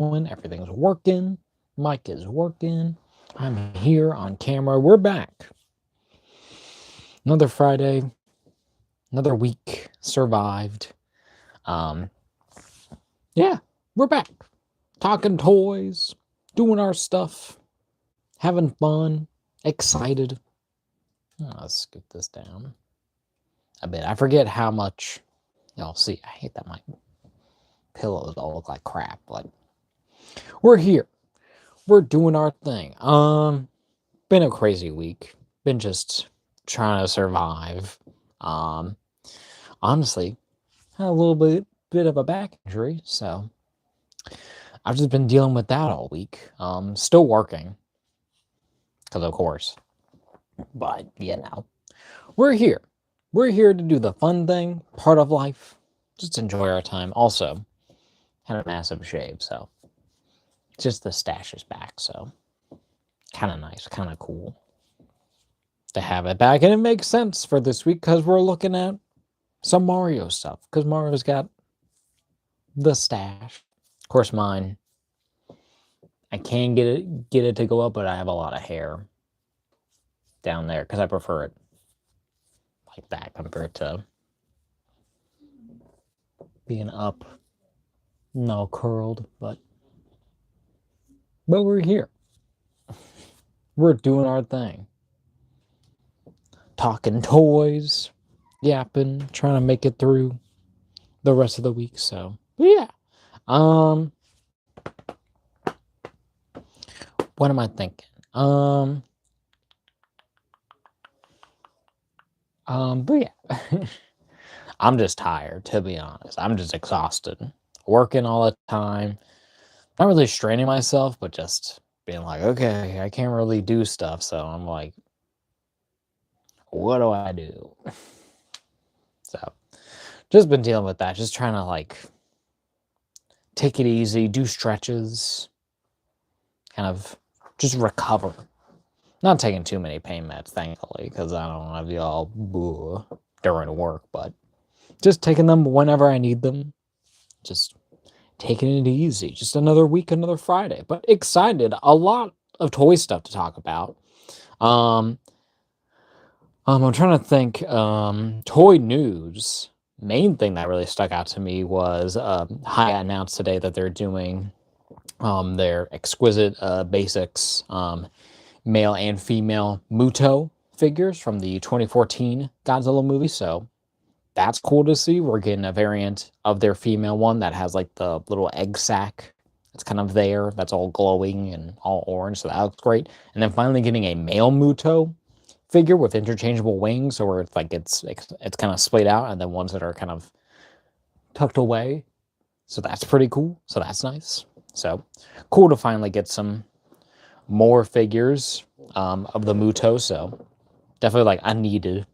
Everything's working. Mic is working. I'm here on camera. We're back. Another Friday. Another week survived. Um, yeah, we're back. Talking toys, doing our stuff, having fun, excited. Let's scoot this down a bit. I forget how much. Y'all see, I hate that my pillows all look like crap. But we're here. We're doing our thing. Been a crazy week. Been just trying to survive. Honestly, had a little bit of a back injury, so I've just been dealing with that all week. Still working, because of course. But we're here. We're here to do the fun thing, part of life. Just enjoy our time. Also, had a massive shave, so just the stash is back. So kind of nice, kind of cool to have it back, and it makes sense for this week because we're looking at some Mario stuff. Because Mario's got the stash. Of course, mine. I can get it to go up, but I have a lot of hair down there because I prefer it like that compared to being up, no curled. But we're here. We're doing our thing. Talking toys, yapping, trying to make it through the rest of the week. So yeah. What am I thinking? But yeah. I'm just tired, to be honest. I'm just exhausted. Working all the time. Not really straining myself, but just being like, okay, I can't really do stuff. So I'm like, what do I do? So just been dealing with that. Just trying to like take it easy, do stretches, kind of just recover. Not taking too many pain meds, thankfully, because I don't want to be all during work, but just taking them whenever I need them. Just taking it easy. Just another week, another Friday. But excited. A lot of toy stuff to talk about. I'm trying to think. Toy news. Main thing that really stuck out to me was Hiya announced today that they're doing their exquisite basics male and female Muto figures from the 2014 Godzilla movie. So that's cool to see. We're getting a variant of their female one that has like the little egg sac. It's kind of there. That's all glowing and all orange. So that looks great. And then finally getting a male Muto figure with interchangeable wings, so where it's like it's kind of splayed out, and then ones that are kind of tucked away. So that's pretty cool. So that's nice. So cool to finally get some more figures of the Muto. So definitely like I needed,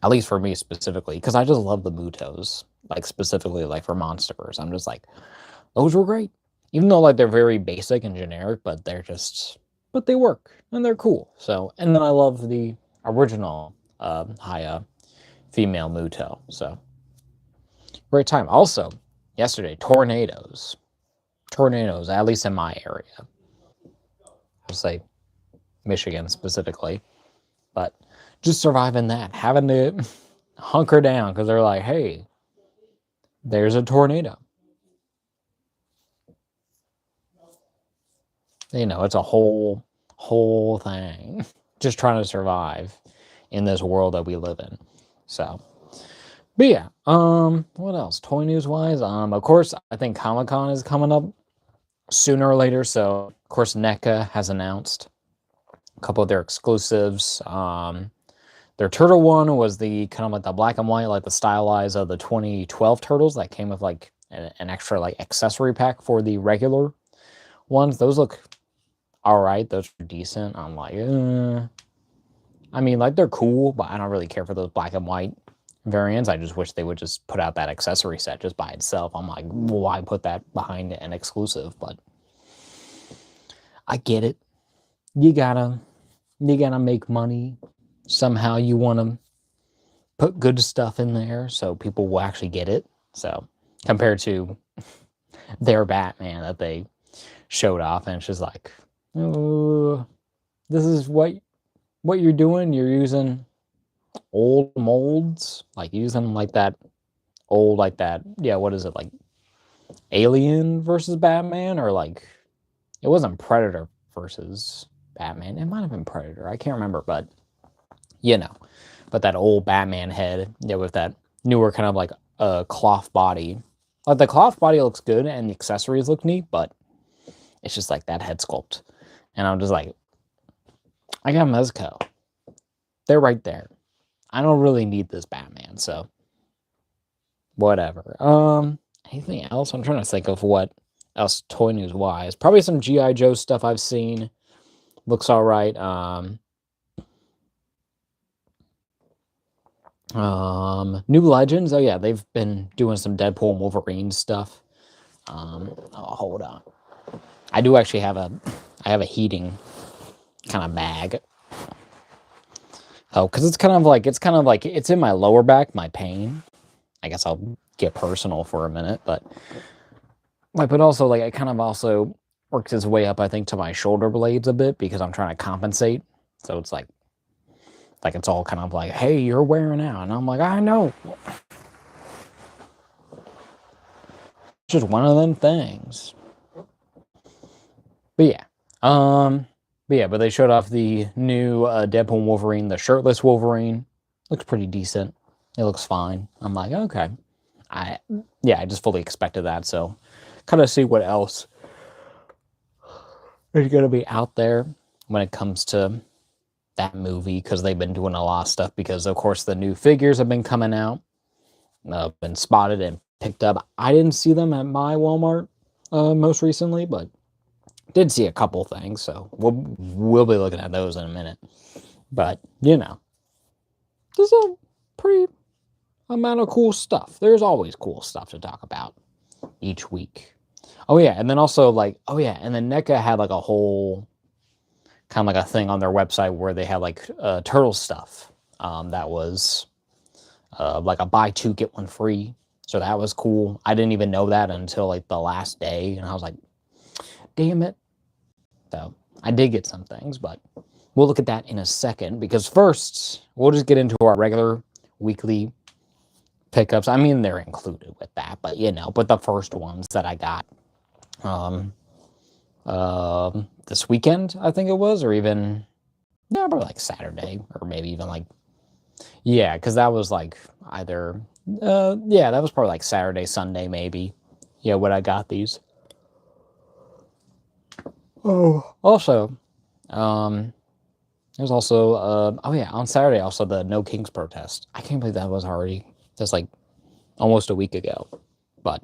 at least for me specifically, because I just love the Mutos. Like specifically like for Monsterverse, I'm just like, those were great. Even though like they're very basic and generic, but they work and they're cool. So, and then I love the original Hiya female Muto. So great time. Also, yesterday, tornadoes, at least in my area. I'll say Michigan specifically, but just surviving that, having to hunker down because they're like, hey, there's a tornado. It's a whole thing. Just trying to survive in this world that we live in. So, but yeah, what else? Toy news wise, of course, I think Comic-Con is coming up sooner or later. So, of course, NECA has announced a couple of their exclusives. Their turtle one was the kind of like the black and white, like the stylized of the 2012 turtles that came with like an extra like accessory pack for the regular ones. Those look all right. Those are decent. I'm like, I mean, like they're cool, but I don't really care for those black and white variants. I just wish they would just put out that accessory set just by itself. I'm like, why put that behind an exclusive? But I get it. You gotta make money. Somehow you want to put good stuff in there so people will actually get it. So compared to their Batman that they showed off, and it's just like, oh, this is what you're doing. You're using old molds, like using like that old, like that, yeah, what is it, like Alien versus Batman, or like, it wasn't Predator versus Batman, it might have been Predator, I can't remember, but you know, but that old Batman head, yeah, with that newer kind of like cloth body. Like the cloth body looks good and the accessories look neat, but it's just like that head sculpt. And I'm just like, I got Mezco. They're right there. I don't really need this Batman, so whatever. Anything else? I'm trying to think of what else toy news wise. Probably some G.I. Joe stuff I've seen. Looks all right. New Legends. Oh yeah, they've been doing some Deadpool and Wolverine stuff. Oh, hold on. I do actually have a heating kind of bag. Oh, because it's kind of like it's in my lower back, my pain. I guess I'll get personal for a minute, but also like it kind of also works its way up, I think, to my shoulder blades a bit because I'm trying to compensate. So it's like it's all kind of like, hey, you're wearing out, and I'm like, I know. It's just one of them things. But yeah, but they showed off the new Deadpool Wolverine, the shirtless Wolverine. Looks pretty decent. It looks fine. I'm like, okay. I just fully expected that. So, kind of see what else is going to be out there when it comes to that movie, because they've been doing a lot of stuff. Because of course the new figures have been coming out, been spotted and picked up. I didn't see them at my Walmart most recently, but did see a couple things, so we'll be looking at those in a minute. But there's a pretty amount of cool stuff. There's always cool stuff to talk about each week. Oh yeah, and then also like, and then NECA had like a whole kind of like a thing on their website where they had like turtle stuff that was like a buy two get one free. So that was cool. I didn't even know that until like the last day, and I was like, damn it. So I did get some things, but we'll look at that in a second, because first we'll just get into our regular weekly pickups. I mean, they're included with that, but but the first ones that I got this weekend, I think it was, or even probably like Saturday, or maybe even like, because that was like either that was probably like Saturday, Sunday, maybe. When I got these. Oh, also, there's also on Saturday also the No Kings protest. I can't believe that was already just like almost a week ago, but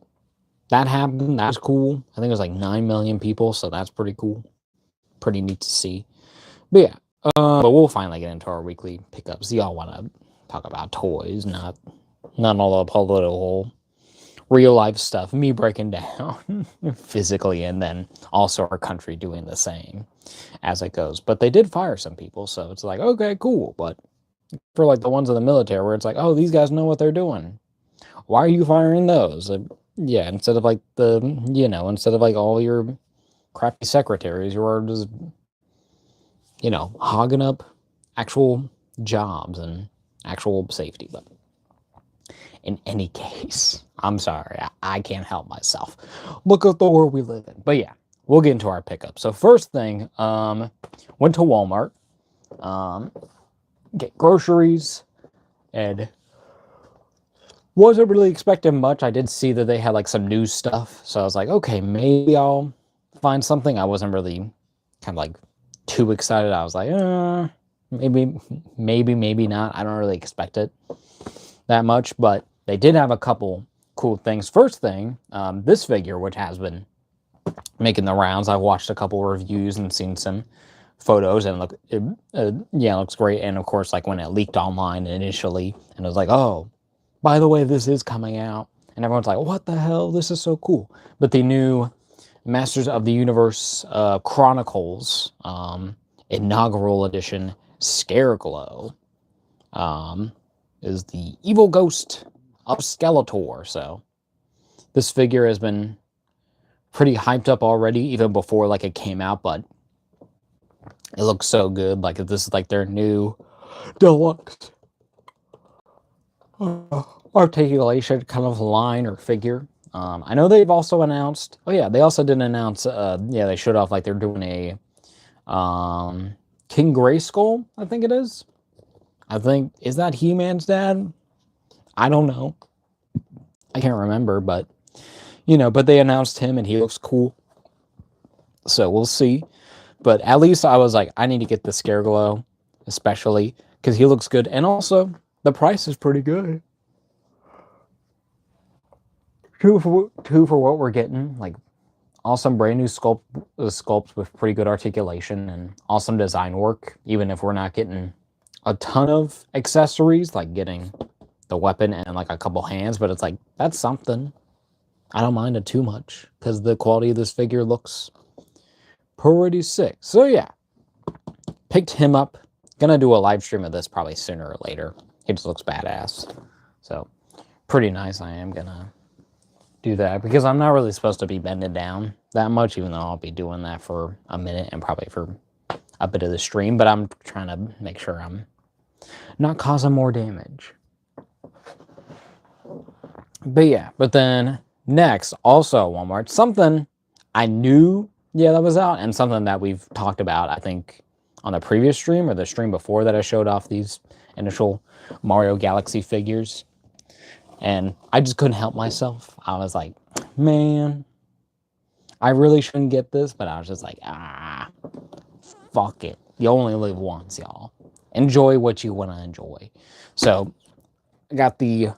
that happened. That was cool. I think it was like 9 million people, so that's pretty cool, pretty neat to see. But but we'll finally get into our weekly pickups. Y'all want to talk about toys, not all the political, real life stuff, me breaking down physically, and then also our country doing the same as it goes. But they did fire some people, so it's like, okay, cool. But for like the ones in the military where it's like, oh, these guys know what they're doing, why are you firing those? Instead of like instead of like all your crappy secretaries who are just hogging up actual jobs and actual safety. But in any case, I'm sorry, I can't help myself. Look at the world we live in. But yeah, we'll get into our pickup. So first thing, went to Walmart, get groceries, and wasn't really expecting much. I did see that they had like some new stuff, so I was like, okay, maybe I'll find something. I wasn't really kind of like too excited. I was like, maybe not. I don't really expect it that much, but they did have a couple cool things. First thing, this figure, which has been making the rounds, I've watched a couple reviews and seen some photos, and it looks great. And of course, like when it leaked online initially, and it was like, oh, by the way, this is coming out, and everyone's like, what the hell? This is so cool. But the new Masters of the Universe Chronicles inaugural edition Scareglow is the evil ghost of Skeletor. So this figure has been pretty hyped up already, even before like it came out, but it looks so good. Like this is like their new deluxe articulation kind of line or figure. I know they've also announced. Oh yeah, they also didn't announce. Yeah, they showed off like they're doing a King Grayskull. I think it is. I think is that He-Man's dad. I don't know. I can't remember, but but they announced him and he looks cool. So we'll see. But at least I was like, I need to get the Scareglow, especially because he looks good, and also the price is pretty good. Two for what we're getting, like awesome brand new sculpts with pretty good articulation and awesome design work. Even if we're not getting a ton of accessories, like getting the weapon and like a couple hands, but it's like that's something. I don't mind it too much because the quality of this figure looks pretty sick. So yeah, picked him up. Gonna do a live stream of this probably sooner or later. He just looks badass. So pretty nice. I am gonna do that because I'm not really supposed to be bending down that much, even though I'll be doing that for a minute and probably for a bit of the stream, but I'm trying to make sure I'm not causing more damage. But yeah, but then next, also one more, something I knew, that was out, and something that we've talked about, I think, on the previous stream or the stream before that I showed off these initial Mario Galaxy figures. And I just couldn't help myself. I was like, man, I really shouldn't get this, but I was just like, fuck it. You only live once, y'all. Enjoy what you want to enjoy. So I got the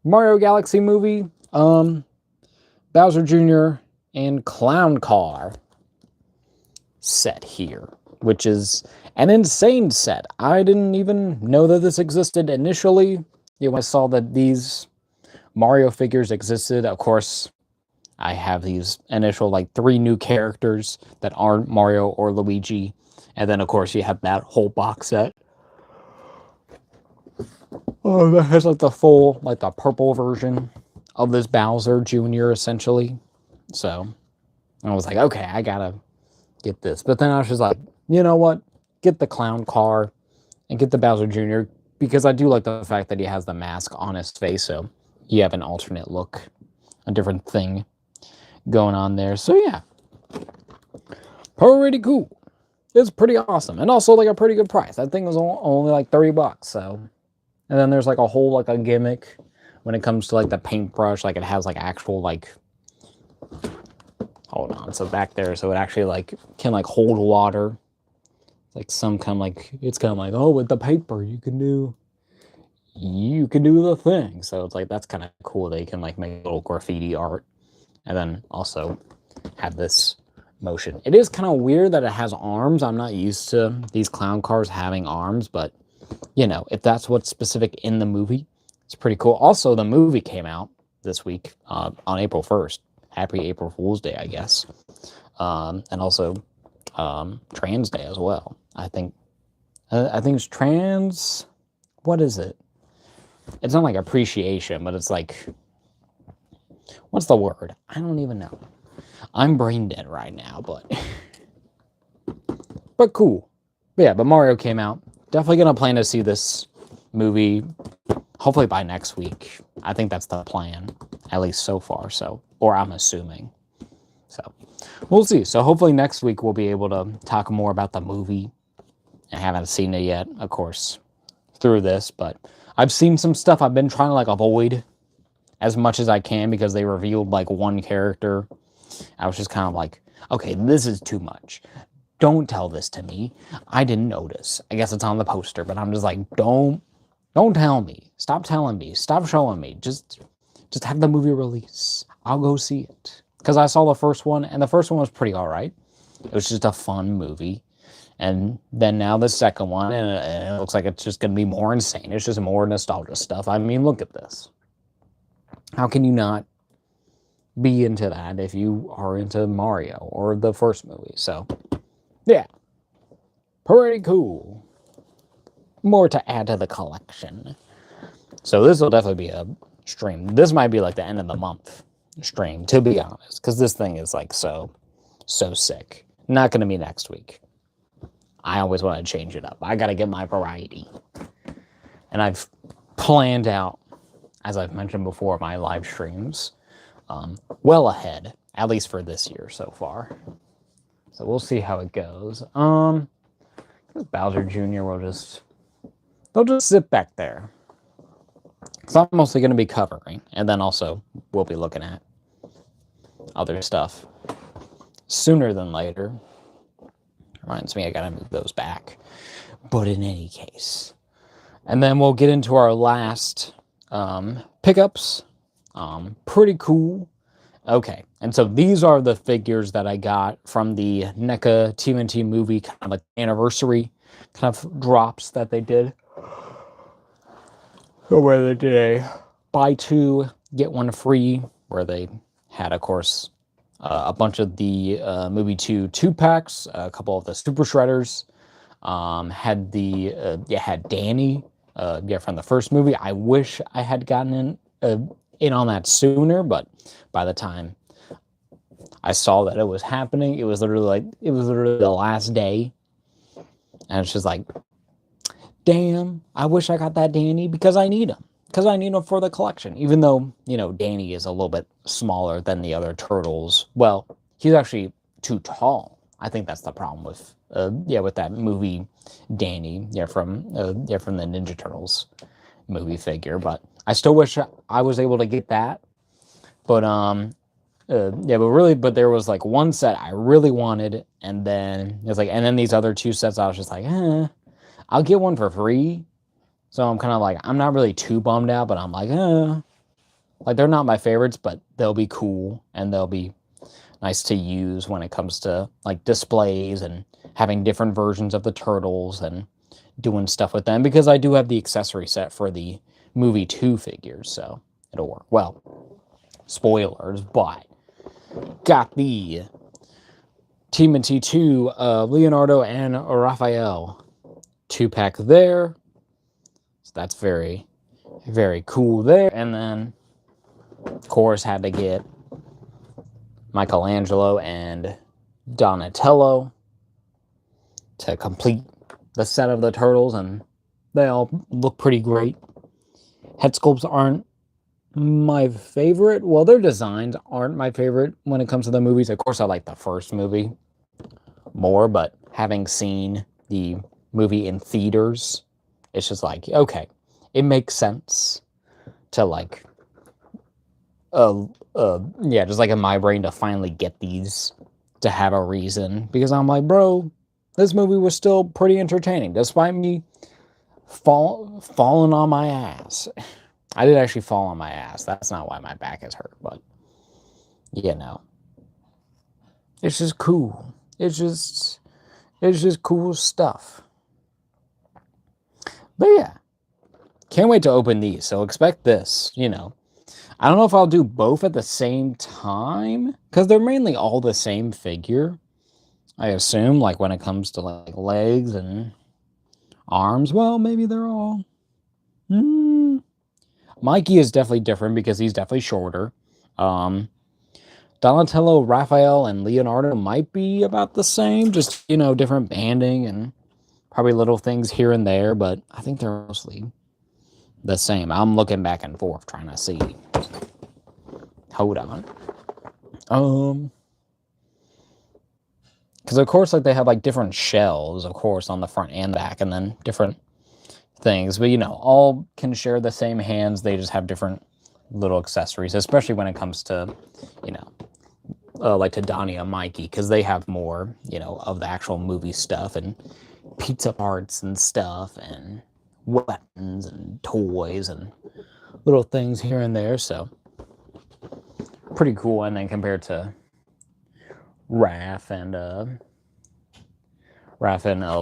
Mario Galaxy movie, Bowser Jr. and Clown Car set here, which is an insane set. I didn't even know that this existed initially. I saw that these Mario figures existed. Of course, I have these initial like 3 new characters that aren't Mario or Luigi. And then, of course, you have that whole box set. Oh, that has like the full, like the purple version of this Bowser Jr. essentially. So I was like, okay, I gotta get this. But then I was just like, you know what? Get the Clown Car and get the Bowser Jr. because I do like the fact that he has the mask on his face. So you have an alternate look, a different thing going on there. So yeah, pretty cool. It's pretty awesome. And also like a pretty good price. That thing was only like $30. So, and then there's like a whole, like a gimmick when it comes to like the paintbrush. Like it has like actual like, hold on. So back there, so it actually like can like hold water. Like some kind of like, it's kind of like, oh, with the paper, you can do the thing. So it's like, that's kind of cool. They can like make little graffiti art and then also have this motion. It is kind of weird that it has arms. I'm not used to these clown cars having arms, but if that's what's specific in the movie, it's pretty cool. Also, the movie came out this week on April 1st. Happy April Fool's Day, I guess. And also Trans Day as well. I think it's trans. What is it? It's not like appreciation, but it's like, what's the word? I don't even know. I'm brain dead right now, but cool. But yeah, but Mario came out. Definitely gonna plan to see this movie hopefully by next week. I think that's the plan, at least so far. So, or I'm assuming. So we'll see. So hopefully next week we'll be able to talk more about the movie. I haven't seen it yet, of course, through this, but I've seen some stuff I've been trying to like avoid as much as I can because they revealed like one character. I was just kind of like, okay, this is too much. Don't tell this to me. I didn't notice. I guess it's on the poster, but I'm just like, don't tell me. Stop telling me. Stop showing me. Just have the movie release. I'll go see it. Because I saw the first one, and the first one was pretty all right. It was just a fun movie. And then now the second one, and it looks like it's just going to be more insane. It's just more nostalgia stuff. I mean, look at this. How can you not be into that if you are into Mario or the first movie? So, yeah. Pretty cool. More to add to the collection. So this will definitely be a stream. This might be like the end of the month stream, to be honest, because this thing is like so sick. Not going to be next week. I always want to change it up. I got to get my variety. And I've planned out, as I've mentioned before, my live streams well ahead, at least for this year so far. So we'll see how it goes. Bowser Jr. they'll just sit back there. Because I'm mostly going to be covering, and then also we'll be looking at other stuff sooner than later. Reminds me, I gotta move those back. But in any case, and then we'll get into our last pickups. Pretty cool. Okay, and so these are the figures that I got from the NECA TMNT movie kind of like anniversary kind of drops that they did. So where they did a buy two, get one free, where they had, of course, a bunch of the movie 2 packs, a couple of the Super Shredders, had Danny, from the first movie. I wish I had gotten in on that sooner, but by the time I saw that it was happening, it was literally the last day, and it's just like, damn, I wish I got that Danny because I need him. Because I need him for the collection. Even though, Danny is a little bit smaller than the other turtles. Well, he's actually too tall. I think that's the problem with that movie Danny, from the Ninja Turtles movie figure. But I still wish I was able to get that. But but there was like one set I really wanted, and then these other two sets I was just like, I'll get one for free. So I'm kind of like, I'm not really too bummed out, but I'm like, they're not my favorites, but they'll be cool and they'll be nice to use when it comes to like displays and having different versions of the turtles and doing stuff with them, because I do have the accessory set for the movie 2 figures, so it'll work. Well, spoilers, but got the TMNT 2 Leonardo and Raphael 2-pack there. So that's very, very cool there. And then, of course, had to get Michelangelo and Donatello to complete the set of the turtles, and they all look pretty great. Head sculpts aren't my favorite. Well, their designs aren't my favorite when it comes to the movies. Of course, I like the first movie more, but having seen the movie in theaters, it's just like, okay, it makes sense to like, just like in my brain to finally get these to have a reason, because I'm like, bro, this movie was still pretty entertaining despite me falling on my ass. I did actually fall on my ass. That's not why my back is hurt, but it's just cool. It's just cool stuff. But yeah, can't wait to open these. So expect this, I don't know if I'll do both at the same time, because they're mainly all the same figure, I assume, like when it comes to like legs and arms. Well, maybe they're all... Mikey is definitely different because he's definitely shorter. Donatello, Raphael, and Leonardo might be about the same, just, different banding and probably little things here and there, but I think they're mostly the same. I'm looking back and forth trying to see. Hold on. Because of course, like, they have like different shells, of course, on the front and back, and then different things, but all can share the same hands. They just have different little accessories, especially when it comes to, like to Donnie and Mikey, because they have more, of the actual movie stuff and pizza parts and stuff and weapons and toys and little things here and there. So pretty cool. And then compared to Raph and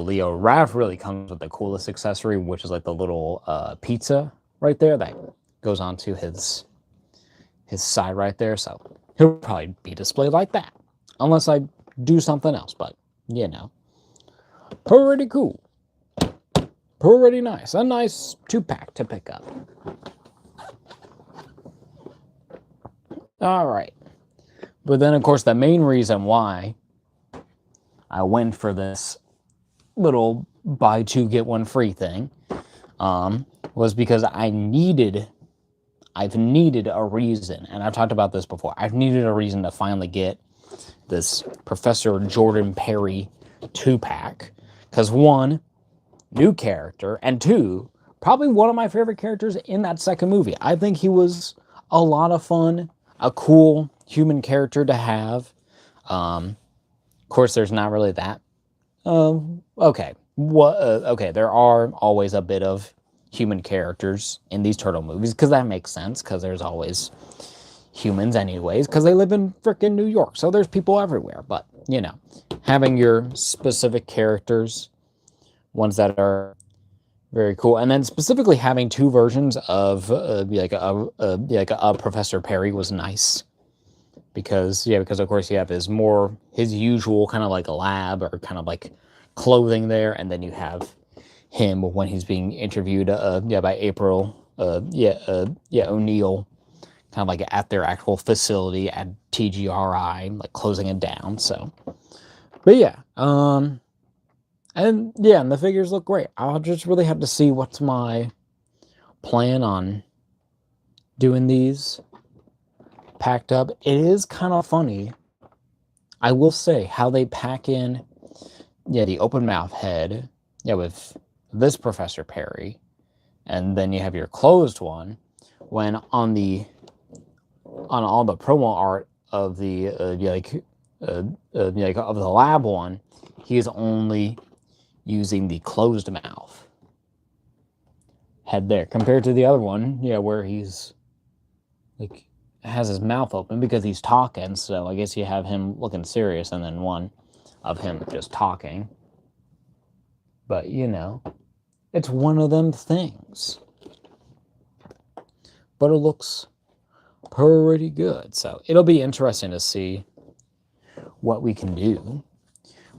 Leo, Raph really comes with the coolest accessory, which is like the little pizza right there that goes onto his side right there. So he'll probably be displayed like that, unless I do something else. But pretty cool, pretty nice. A nice 2-pack to pick up. All right. But then, of course, the main reason why I went for this little buy two, get one free thing was because I've needed a reason, and I've talked about this before, I've needed a reason to finally get this Professor Jordan Perry 2-pack. Because one, new character, and two, probably one of my favorite characters in that second movie. I think he was a lot of fun, a cool human character to have. Of course, there's not really that. Okay. Okay, there are always a bit of human characters in these turtle movies, because that makes sense, because there's always humans anyways, because they live in frickin' New York, so there's people everywhere. But, having your specific characters, ones that are very cool, and then specifically having two versions of a Professor Perry was nice, because of course you have his usual kind of like a lab or kind of like clothing there, and then you have him when he's being interviewed by April O'Neil, kind of like at their actual facility at TGRI, like closing it down. So, but and the figures look great. I'll just really have to see what's my plan on doing these packed up. It is kind of funny, I will say, how they pack in the open mouth head with this Professor Perry, and then you have your closed one, when on all the promo art of the of the lab one, he is only using the closed mouth head there, compared to the other one, where he's like has his mouth open because he's talking. So I guess you have him looking serious, and then one of him just talking. But it's one of them things. But it looks pretty good. So it'll be interesting to see what we can do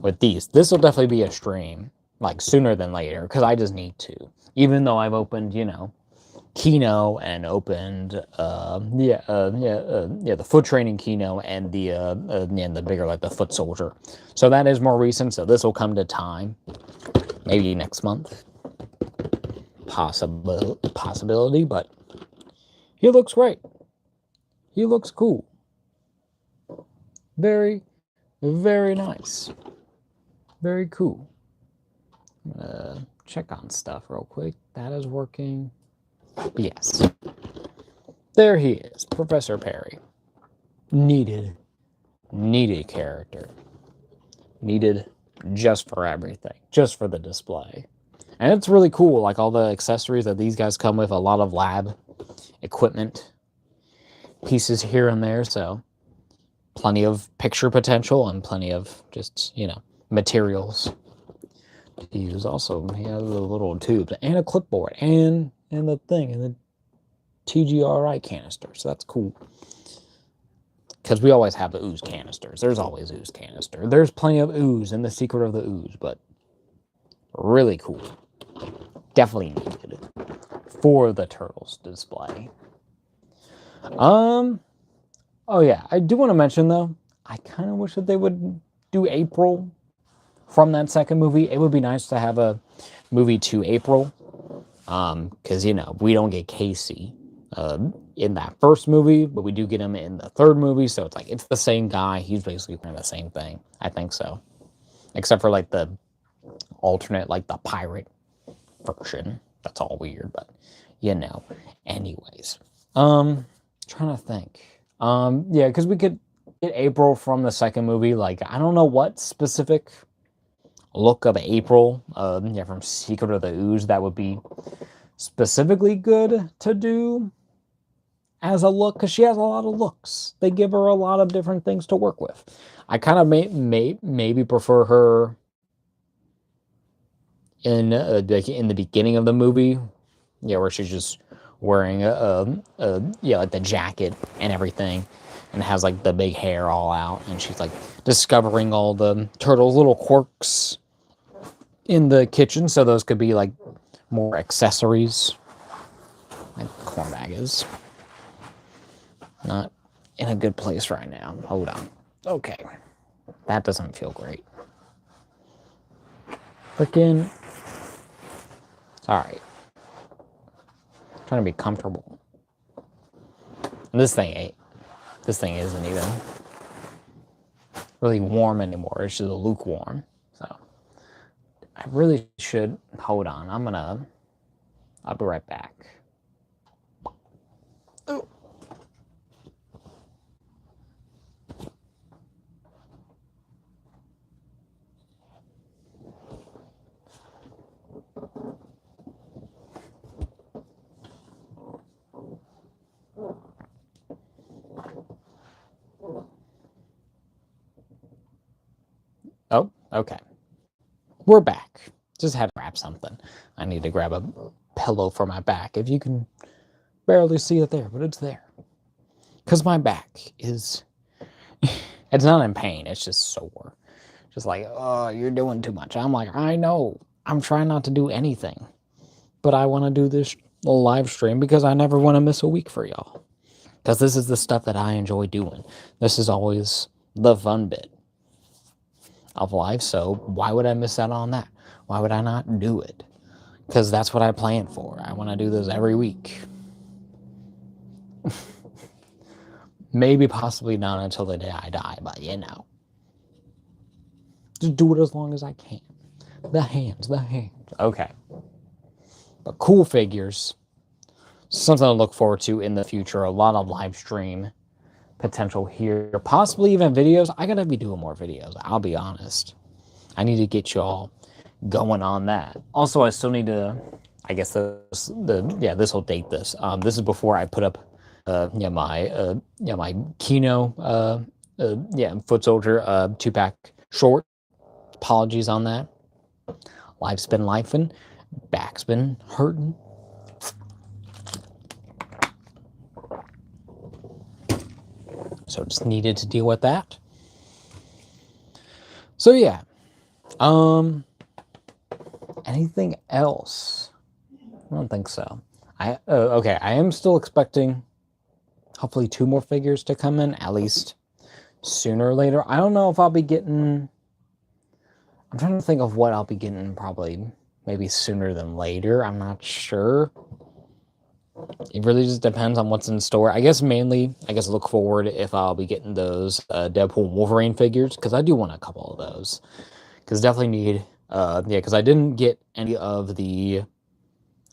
with these. This will definitely be a stream, like sooner than later, because I just need to. Even though I've opened, Kino, and opened the foot training Kino, and the bigger, like the foot soldier. So that is more recent, so this will come to time. Maybe next month. Possibility, but he looks great. He looks cool. Very, very nice. Very cool. Check on stuff real quick. That is working. Yes. There he is, Professor Perry. Needed character. Needed just for everything. Just for the display. And it's really cool, like all the accessories that these guys come with, a lot of lab equipment pieces here and there, so plenty of picture potential and plenty of just, materials to use. Also, he has a little tube and a clipboard and the thing and the TGRI canister, so that's cool. Because we always have the ooze canisters. There's always ooze canister. There's plenty of ooze in the secret of the ooze, but really cool. Definitely needed for the Turtles display. Oh yeah, I do want to mention though, I kind of wish that they would do April from that second movie. It would be nice to have a movie to April, because we don't get Casey in that first movie, but we do get him in the third movie, so it's like it's the same guy. He's basically kind of the same thing. I think so, except for like the alternate, like the pirate version. That's all weird, but anyways, trying to think. Because we could get April from the second movie. Like, I don't know what specific look of April from Secret of the Ooze that would be specifically good to do as a look, because she has a lot of looks. They give her a lot of different things to work with. I kind of maybe prefer her in the beginning of the movie, where she's just wearing like the jacket and everything, and has like the big hair all out, and she's like discovering all the turtles' little quirks in the kitchen. So those could be like more accessories, like corn bag is not in a good place right now. Hold on. Okay. That doesn't feel great. Freaking. Alright. Trying to be comfortable. And this thing ain't. This thing isn't even really warm anymore. It's just lukewarm. So I really should hold on. I'll be right back. Ooh. Oh, okay. We're back. Just had to grab something. I need to grab a pillow for my back. If you can barely see it there, but it's there. Because my back is... it's not in pain. It's just sore. Just like, oh, you're doing too much. I'm like, I know. I'm trying not to do anything. But I want to do this live stream because I never want to miss a week for y'all. Because this is the stuff that I enjoy doing. This is always the fun bit of life. So why would I miss out on that? Why would I not do it? Because that's what I plan for. I want to do this every week. Maybe possibly not until the day I die, but you know. Just do it as long as I can. The hands. Okay. But cool figures. Something to look forward to in the future. A lot of live stream potential here. Possibly even videos. I gotta be doing more videos. I'll be honest. I need to get y'all going on that. Also, I still need to... I guess this will date this. This is before I put up my Kino Foot Soldier 2-pack short. Apologies on that. Life's been lifing. Back's been hurting. So just needed to deal with that. So yeah. Anything else? I don't think so. Okay, I am still expecting hopefully 2 more figures to come in, at least sooner or later. I don't know if I'll be getting... I'm trying to think of what I'll be getting probably maybe sooner than later. I'm not sure. It really just depends on what's in store. I guess mainly, look forward if I'll be getting those Deadpool Wolverine figures, because I do want a couple of those. Because definitely need... because I didn't get any of the...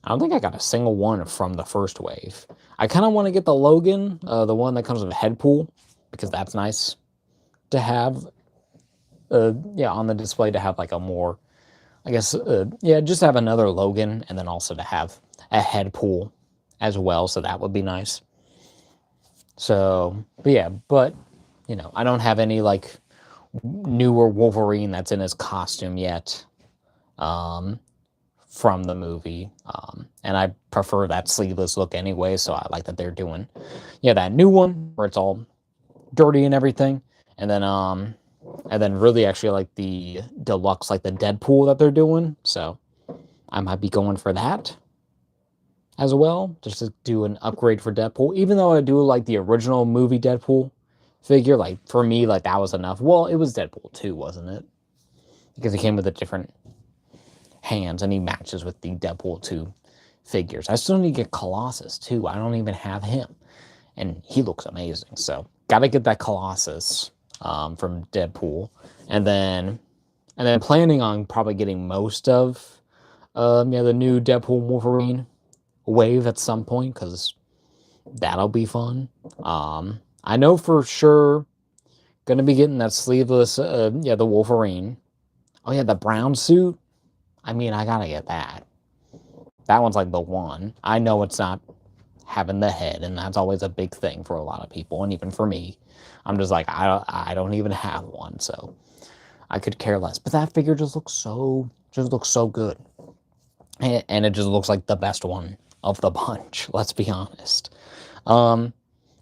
I don't think I got a single one from the first wave. I kind of want to get the Logan, the one that comes with a head pool, because that's nice to have, on the display, to have like a more, just to have another Logan, and then also to have a head pool as well, so that would be nice. So, but I don't have any like newer Wolverine that's in his costume yet. From the movie, and I prefer that sleeveless look anyway, so I like that they're doing that new one where it's all dirty and everything, and then really actually like the deluxe, like the Deadpool that they're doing, so I might be going for that as well, just to do an upgrade for Deadpool, even though I do like the original movie Deadpool figure. Like for me, like that was enough. Well, it was Deadpool 2, wasn't it? Because it came with a different hands, and he matches with the Deadpool 2 figures. I still need to get Colossus too. I don't even have him, and he looks amazing. So gotta get that Colossus from Deadpool, and then planning on probably getting most of the new Deadpool Wolverine wave at some point, because that'll be fun. I know for sure gonna be getting that sleeveless the Wolverine. Oh yeah, the brown suit. I mean, I gotta get that. That one's like the one. I know it's not having the head, and that's always a big thing for a lot of people, and even for me. I'm just like, I don't even have one, so I could care less. But that figure just looks so good. And it just looks like the best one of the bunch, let's be honest. And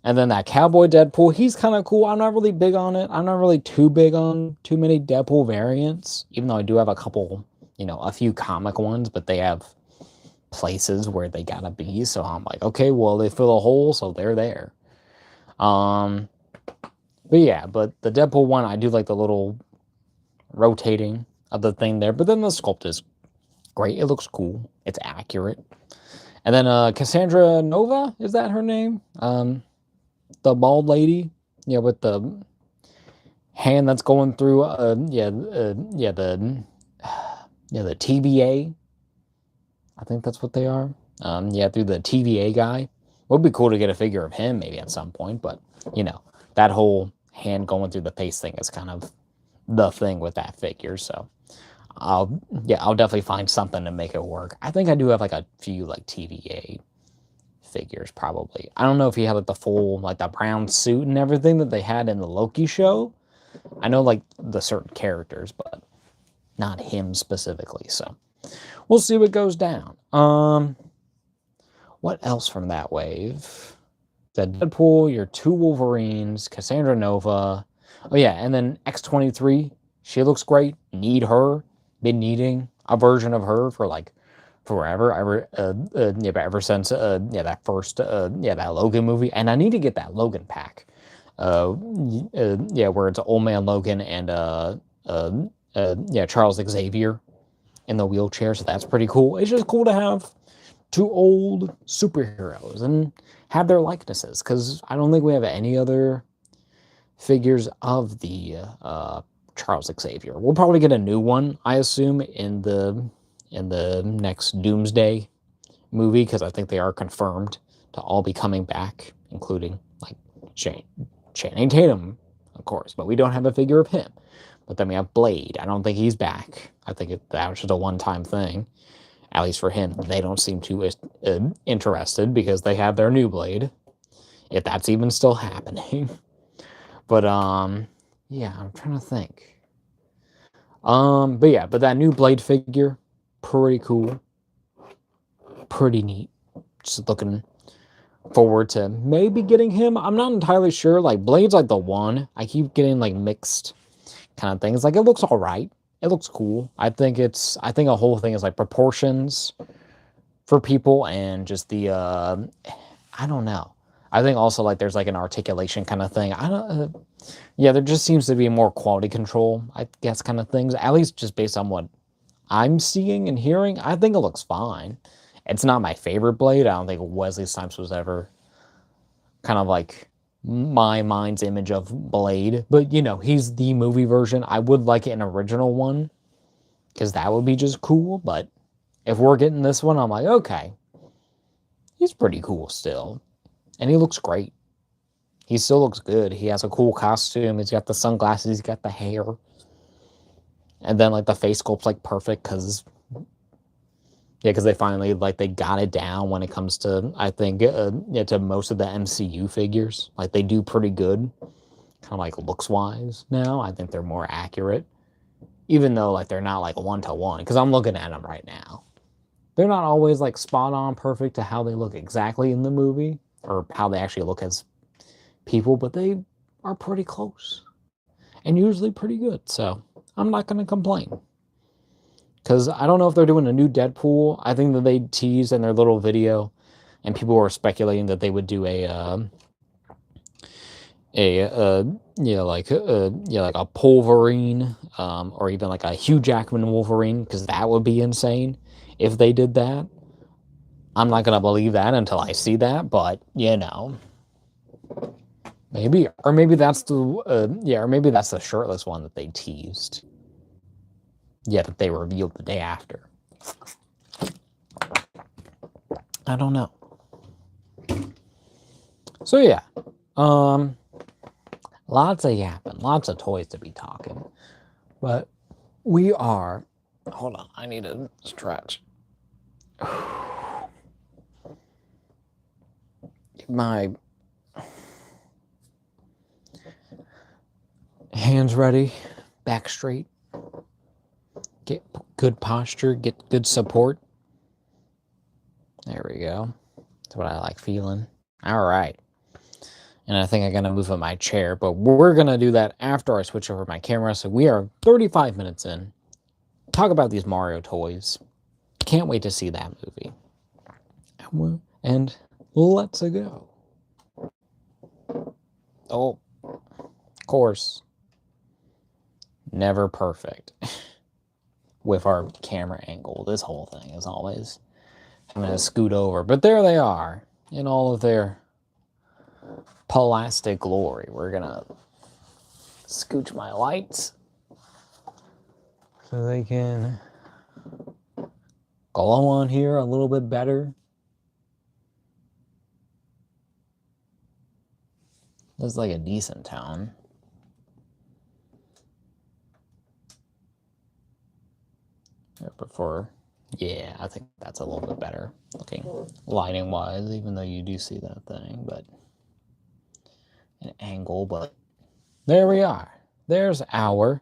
then that Cowboy Deadpool, he's kind of cool. I'm not really big on it. I'm not really too big on too many Deadpool variants, even though I do have a couple... a few comic ones, but they have places where they gotta be. So I'm like, okay, well, they fill a hole, so they're there. Um, but yeah, but the Deadpool one, I do like the little rotating of the thing there. But then the sculpt is great. It looks cool. It's accurate. And then Cassandra Nova, is that her name? The bald lady, yeah, with the hand that's going through. The TVA. I think that's what they are. Yeah, through the TVA guy. It would be cool to get a figure of him maybe at some point, but you know, that whole hand going through the face thing is kind of the thing with that figure. So I'll definitely find something to make it work. I think I do have like a few like TVA figures probably. I don't know if he had like the full like the brown suit and everything that they had in the Loki show. I know like the certain characters, but not him specifically. So we'll see what goes down. What else from that wave? The Deadpool, your two Wolverines, Cassandra Nova. Oh yeah, and then X-23. She looks great. Need her. Been needing a version of her for like forever. Ever since that first that Logan movie, and I need to get that Logan pack. Where it's Old Man Logan and Charles Xavier in the wheelchair. So that's pretty cool. It's just cool to have two old superheroes and have their likenesses, because I don't think we have any other figures of the Charles Xavier. We'll probably get a new one, I assume, in the next Doomsday movie, because I think they are confirmed to all be coming back, including like Channing Tatum, of course, but we don't have a figure of him. But then we have Blade. I don't think he's back. I think that was just a one-time thing. At least for him, they don't seem too interested because they have their new Blade, if that's even still happening. But yeah, I'm trying to think. But that new Blade figure, pretty cool, pretty neat. Just looking forward to maybe getting him. I'm not entirely sure. Like Blade's like the one. I keep getting like mixed kind of things. Like it looks all right. It looks cool. I think a whole thing is like proportions for people and just the I don't know. I think also like there's like an articulation kind of thing. I don't there just seems to be more quality control, I guess, kind of things. At least just based on what I'm seeing and hearing, I think it looks fine. It's not my favorite Blade. I don't think Wesley Snipes was ever kind of like my mind's image of Blade, but he's the movie version. I would like an original one because that would be just cool. But if we're getting this one, I'm like, okay, he's pretty cool still, and he looks great. He still looks good. He has a cool costume. He's got the sunglasses. He's got the hair, and then like the face sculpt's like perfect because they finally they got it down when it comes to, I think, to most of the MCU figures. Like they do pretty good, kind of like looks wise now. I think they're more accurate, even though like they're not like 1-to-1. Because I'm looking at them right now, they're not always like spot on perfect to how they look exactly in the movie or how they actually look as people, but they are pretty close and usually pretty good. So I'm not gonna complain. Because I don't know if they're doing a new Deadpool. I think that they teased in their little video, and people were speculating that they would do like a Wolverine, or even like a Hugh Jackman Wolverine, because that would be insane if they did that. I'm not gonna believe that until I see that, but maybe, or maybe that's the shirtless one that they teased. Yeah, that they revealed the day after. I don't know. So yeah, lots of yapping, lots of toys to be talking, but we are. Hold on, I need to stretch. Get my hands ready, back straight. Get good posture, get good support. There we go. That's what I like feeling. All right. And I think I'm going to move up my chair, but we're going to do that after I switch over my camera. So we are 35 minutes in. Talk about these Mario toys. Can't wait to see that movie. And let's go. Oh, of course. Never perfect with our camera angle. This whole thing is always I'm going to scoot over. But there they are in all of their plastic glory. We're going to scooch my lights so they can glow on here a little bit better. This is like a decent town. Before, yeah, I think that's a little bit better looking lighting wise, even though you do see that thing, but an angle. But there we are. There's our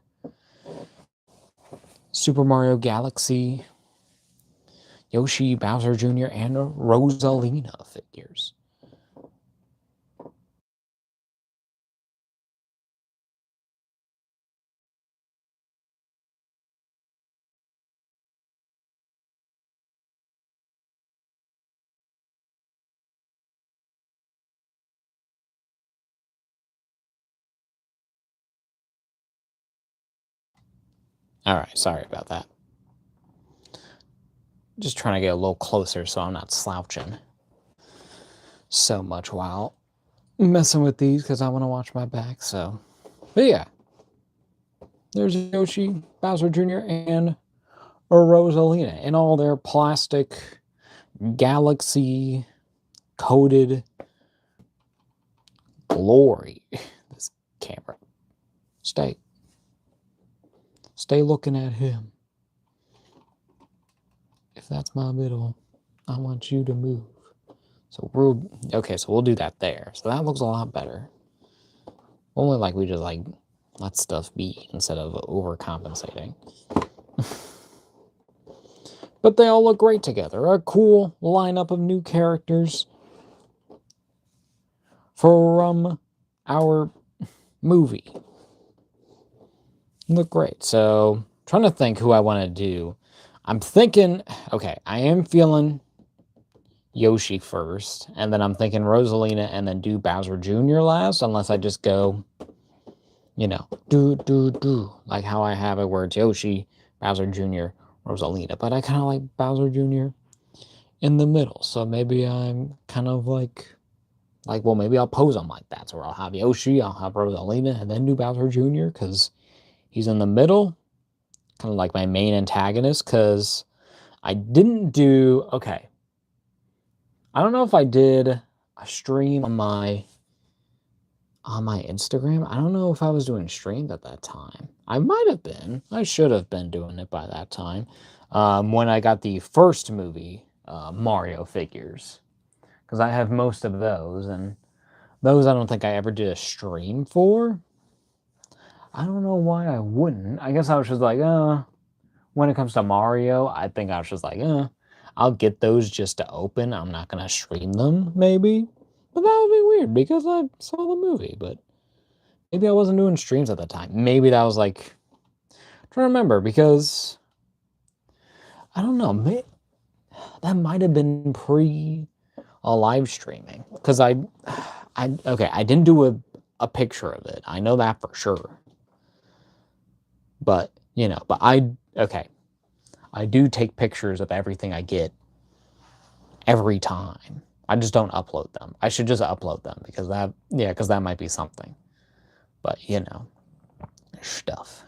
Super Mario Galaxy Yoshi, Bowser Jr., and Rosalina figures. Alright, sorry about that. Just trying to get a little closer so I'm not slouching so much while messing with these because I want to watch my back. So, but yeah, there's Yoshi, Bowser Jr., and Rosalina in all their plastic galaxy coated glory. This camera. Stay looking at him. If that's my middle, I want you to move. So we'll do that there. So that looks a lot better. Only like we just like let stuff be instead of overcompensating. But they all look great together. A cool lineup of new characters from our movie. Look great. So trying to think who I want to do. I'm thinking, okay, I am feeling Yoshi first, and then I'm thinking Rosalina, and then do Bowser Jr. last, unless I just go, you know, do, like how I have it where it's Yoshi, Bowser Jr., Rosalina. But I kind of like Bowser Jr. in the middle, so maybe I'm kind of like, well, maybe I'll pose them like that. So I'll have Yoshi, I'll have Rosalina, and then do Bowser Jr. because he's in the middle, kind of like my main antagonist, because I didn't do, okay, I don't know if I did a stream on my Instagram. I don't know if I was doing streams at that time. I might have been. I should have been doing it by that time. When I got the first movie, Mario figures. Because I have most of those, and those I don't think I ever did a stream for. I don't know why I wouldn't. I guess I was just like, when it comes to Mario, I think I was just like, I'll get those just to open. I'm not going to stream them, maybe. But that would be weird because I saw the movie. But maybe I wasn't doing streams at the time. Maybe that was like, I'm trying to remember because I don't know. That might have been pre live streaming because I didn't do a picture of it. I know that for sure. But I do take pictures of everything I get every time. I just don't upload them. I should just upload them because that might be something. But stuff.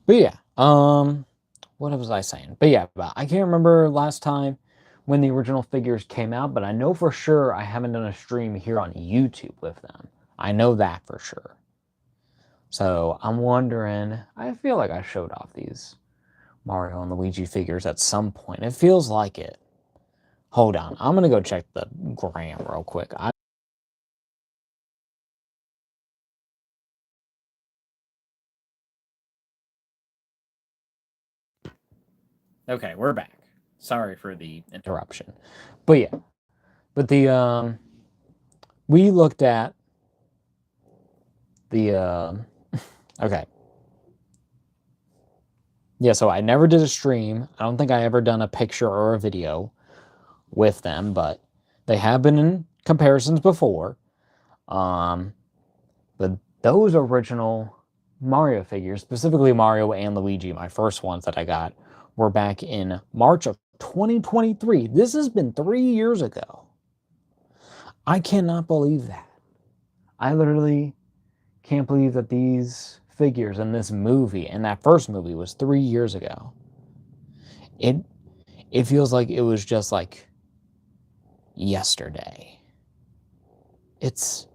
But yeah, what was I saying? But yeah, I can't remember last time when the original figures came out, but I know for sure I haven't done a stream here on YouTube with them. I know that for sure. So I'm wondering, I feel like I showed off these Mario and Luigi figures at some point. It feels like it. Hold on. I'm going to go check the gram real quick. Okay, we're back. Sorry for the interruption. But yeah. But we looked at the okay. Yeah, so I never did a stream. I don't think I ever done a picture or a video with them, but they have been in comparisons before. But those original Mario figures, specifically Mario and Luigi, my first ones that I got, were back in March of 2023. This has been 3 years ago. I cannot believe that. I literally can't believe that these figures in this movie, and that first movie, was 3 years ago. It feels like it was just like yesterday. It's,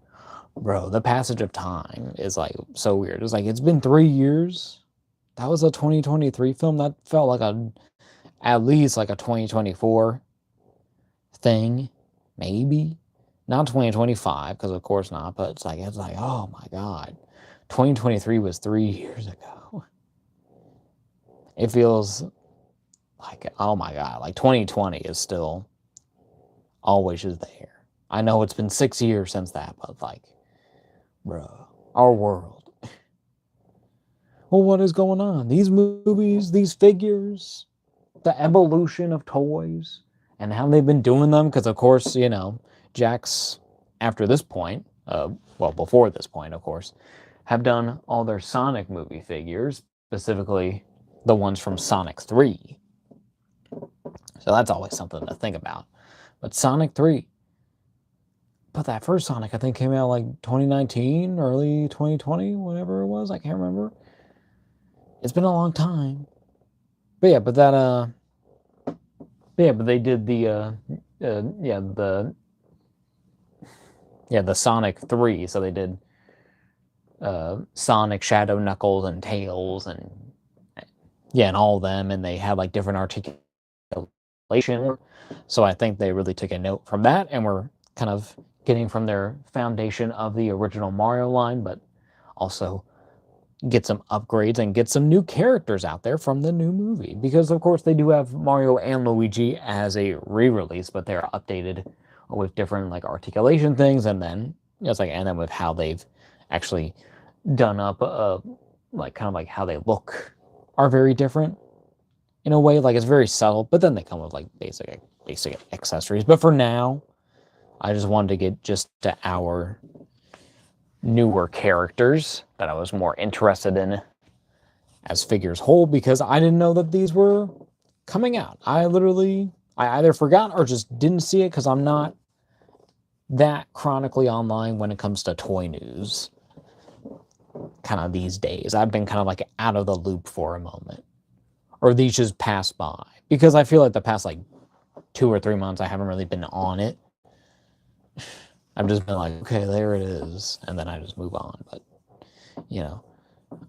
bro, the passage of time is like so weird. It's like it's been 3 years. That was a 2023 film. That felt like at least like a 2024 thing, maybe. Not 2025, because of course not, but it's like oh my god. 2023 was 3 years ago. It feels like, oh my god, like 2020 is still always just there. I know it's been 6 years since that, but like, bro, our world. Well, what is going on? These movies, these figures, the evolution of toys, and how they've been doing them, because of course, Jakks, after this point, well, before this point, of course, have done all their Sonic movie figures, specifically the ones from Sonic 3. So that's always something to think about. But Sonic 3, but that first Sonic, I think, came out like 2019, early 2020, whatever it was. I can't remember. It's been a long time. But yeah, but they did the Sonic 3. So they did Sonic, Shadow, Knuckles, and Tails, and all of them, and they had like different articulation. So I think they really took a note from that, and were kind of getting from their foundation of the original Mario line, but also get some upgrades and get some new characters out there from the new movie. Because of course they do have Mario and Luigi as a re-release, but they're updated with different like articulation things, and then and then with how they've actually done up like kind of like how they look are very different in a way. Like it's very subtle, but then they come with like basic accessories. But for now, I just wanted to get just to our newer characters that I was more interested in as figures whole, because I didn't know that these were coming out. I either forgot or just didn't see it, because I'm not that chronically online when it comes to toy news kind of these days. I've been kind of like out of the loop for a moment, or these just pass by, because I feel like the past like 2 or 3 months I haven't really been on it. I've just been like, okay, there it is, and then I just move on. But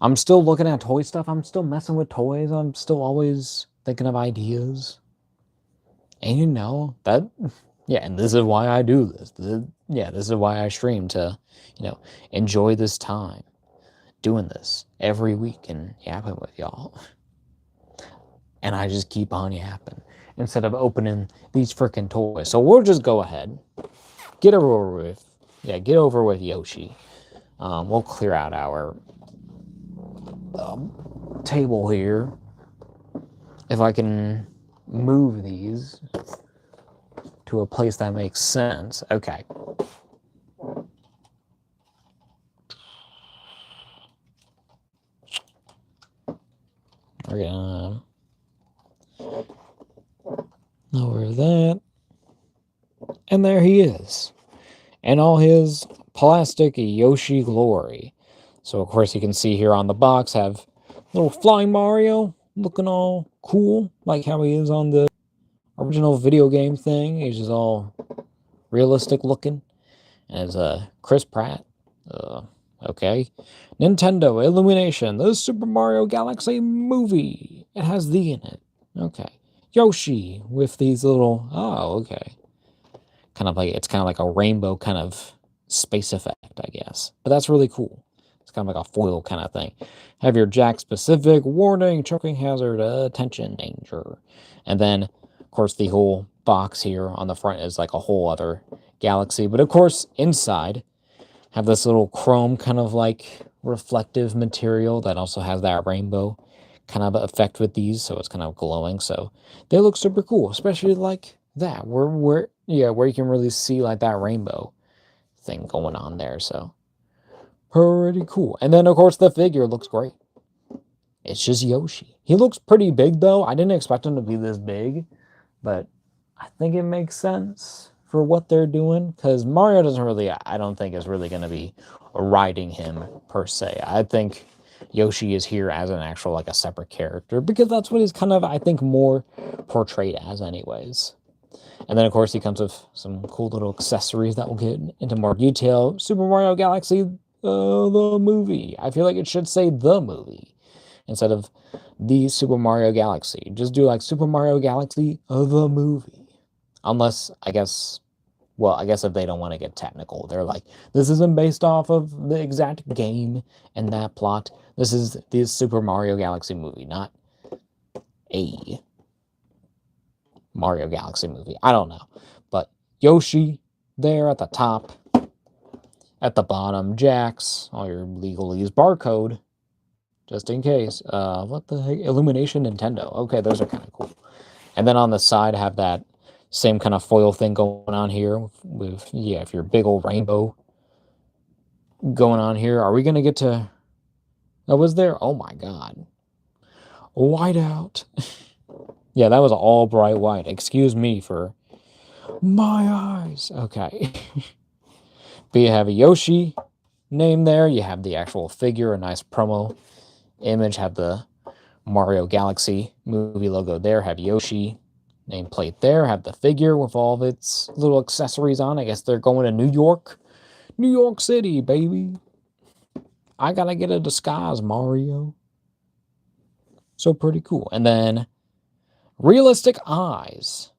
I'm still looking at toy stuff. I'm still messing with toys. I'm still always thinking of ideas. And that, and this is why I do this. This is why I stream, to enjoy this time doing this every week and yapping with y'all. And I just keep on yapping instead of opening these freaking toys. So we'll just go ahead, get over with Yoshi. We'll clear out our table here. If I can move these to a place that makes sense. Okay. We're gonna lower that. And there he is, in all his plastic Yoshi glory. So of course you can see here on the box have little flying Mario looking all cool, like how he is on the original video game thing. He's just all realistic looking. As Chris Pratt. Okay. Nintendo Illumination, the Super Mario Galaxy movie. It has the in it. Okay. Yoshi with these little, okay. It's kind of like a rainbow kind of space effect, I guess. But that's really cool. It's kind of like a foil kind of thing. Have your Jakks specific warning, choking hazard, attention, danger. And then, of course, the whole box here on the front is like a whole other galaxy. But of course, inside, have this little chrome kind of like reflective material that also has that rainbow kind of effect with these. So it's kind of glowing. So they look super cool, especially like that, where you can really see like that rainbow thing going on there. So pretty cool. And then of course the figure looks great. It's just Yoshi. He looks pretty big though. I didn't expect him to be this big, but I think it makes sense for what they're doing, because Mario doesn't really, I don't think, is really going to be riding him per se. I think Yoshi is here as an actual, like, a separate character, because that's what he's kind of, I think, more portrayed as anyways. And then, of course, he comes with some cool little accessories that will get into more detail. Super Mario Galaxy, the movie. I feel like it should say the movie instead of the Super Mario Galaxy. Just do, like, Super Mario Galaxy, the movie. Unless, I guess if they don't want to get technical, they're like, this isn't based off of the exact game and that plot. This is the Super Mario Galaxy movie, not a Mario Galaxy movie. I don't know. But Yoshi there at the top. At the bottom, Jakks, all your legalese, barcode, just in case. What the heck? Illumination Nintendo. Okay, those are kind of cool. And then on the side, have that same kind of foil thing going on here with yeah, if your big old rainbow going on here. Are we going to get to... Oh, was there? Oh my god. White out. Yeah, that was all bright white. Excuse me for my eyes. Okay. But you have a Yoshi name there. You have the actual figure, a nice promo image. Have the Mario Galaxy movie logo there. Have Yoshi nameplate there. Have the figure with all of its little accessories on. I guess they're going to New York. New York City, baby. I gotta get a disguise, Mario. So pretty cool. And then realistic eyes,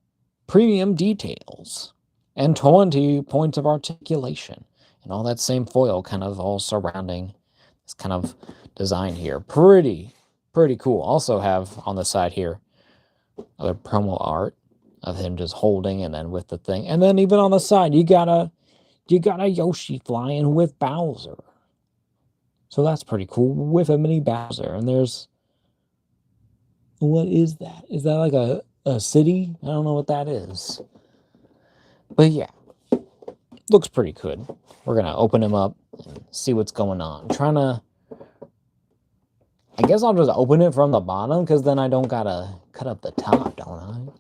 premium details, and 20 points of articulation. And all that same foil kind of all surrounding this kind of design here. Pretty cool. Also have on the side here other promo art of him just holding and then with the thing. And then even on the side, you got a Yoshi flying with Bowser. So that's pretty cool with a mini Bowser. And there's, what is that? Is that like a city? I don't know what that is. But yeah, looks pretty good. We're going to open him up and see what's going on. I'm trying to, I guess I'll just open it from the bottom, because then I don't got to cut up the top, don't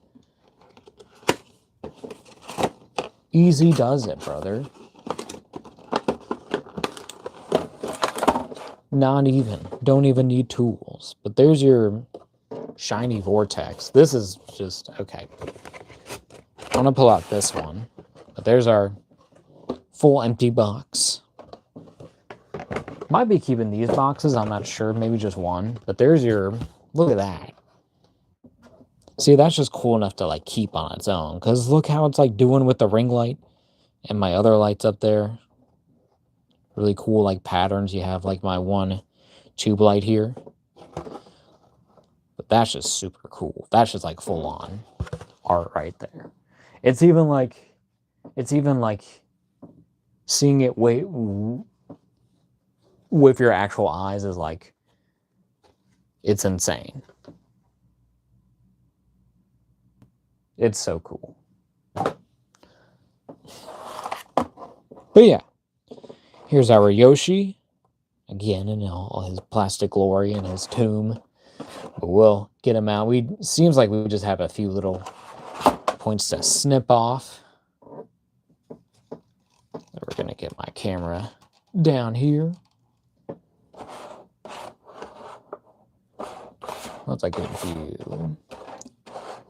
I? Easy does it, brother. Not even. Don't even need tools. But there's your shiny vortex. This is just, okay. I'm going to pull out this one. But there's our full empty box. Might be keeping these boxes, I'm not sure. Maybe just one. But there's your, look at that. See, that's just cool enough to like keep on its own. Because look how it's like doing with the ring light. And my other lights up there. Really cool like patterns. You have like my one tube light here. But that's just super cool. That's just like full on art right there. It's even like seeing it with your actual eyes is like, it's insane. It's so cool. But yeah, here's our Yoshi, again in all his plastic glory and his tomb. But we'll get him out. Seems like we just have a few little points to snip off. We're gonna get my camera down here. Once I get a view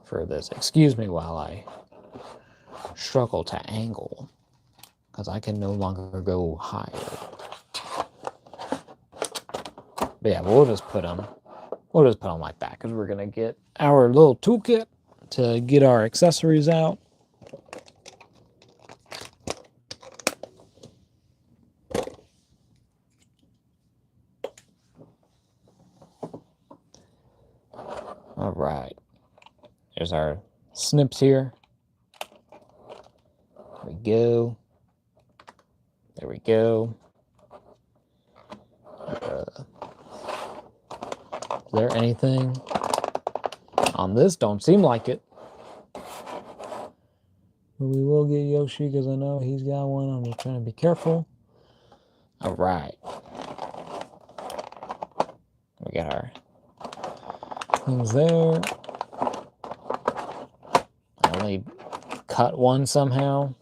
for this, excuse me while I struggle to angle, because I can no longer go higher. But yeah, we'll just put them like that, because we're gonna get our little toolkit to get our accessories out. All right, there's our snips here. There we go. There we go. Is there anything on this? Don't seem like it. But we will get Yoshi because I know he's got one. I'm just trying to be careful. All right. We got our things there. I only cut one somehow.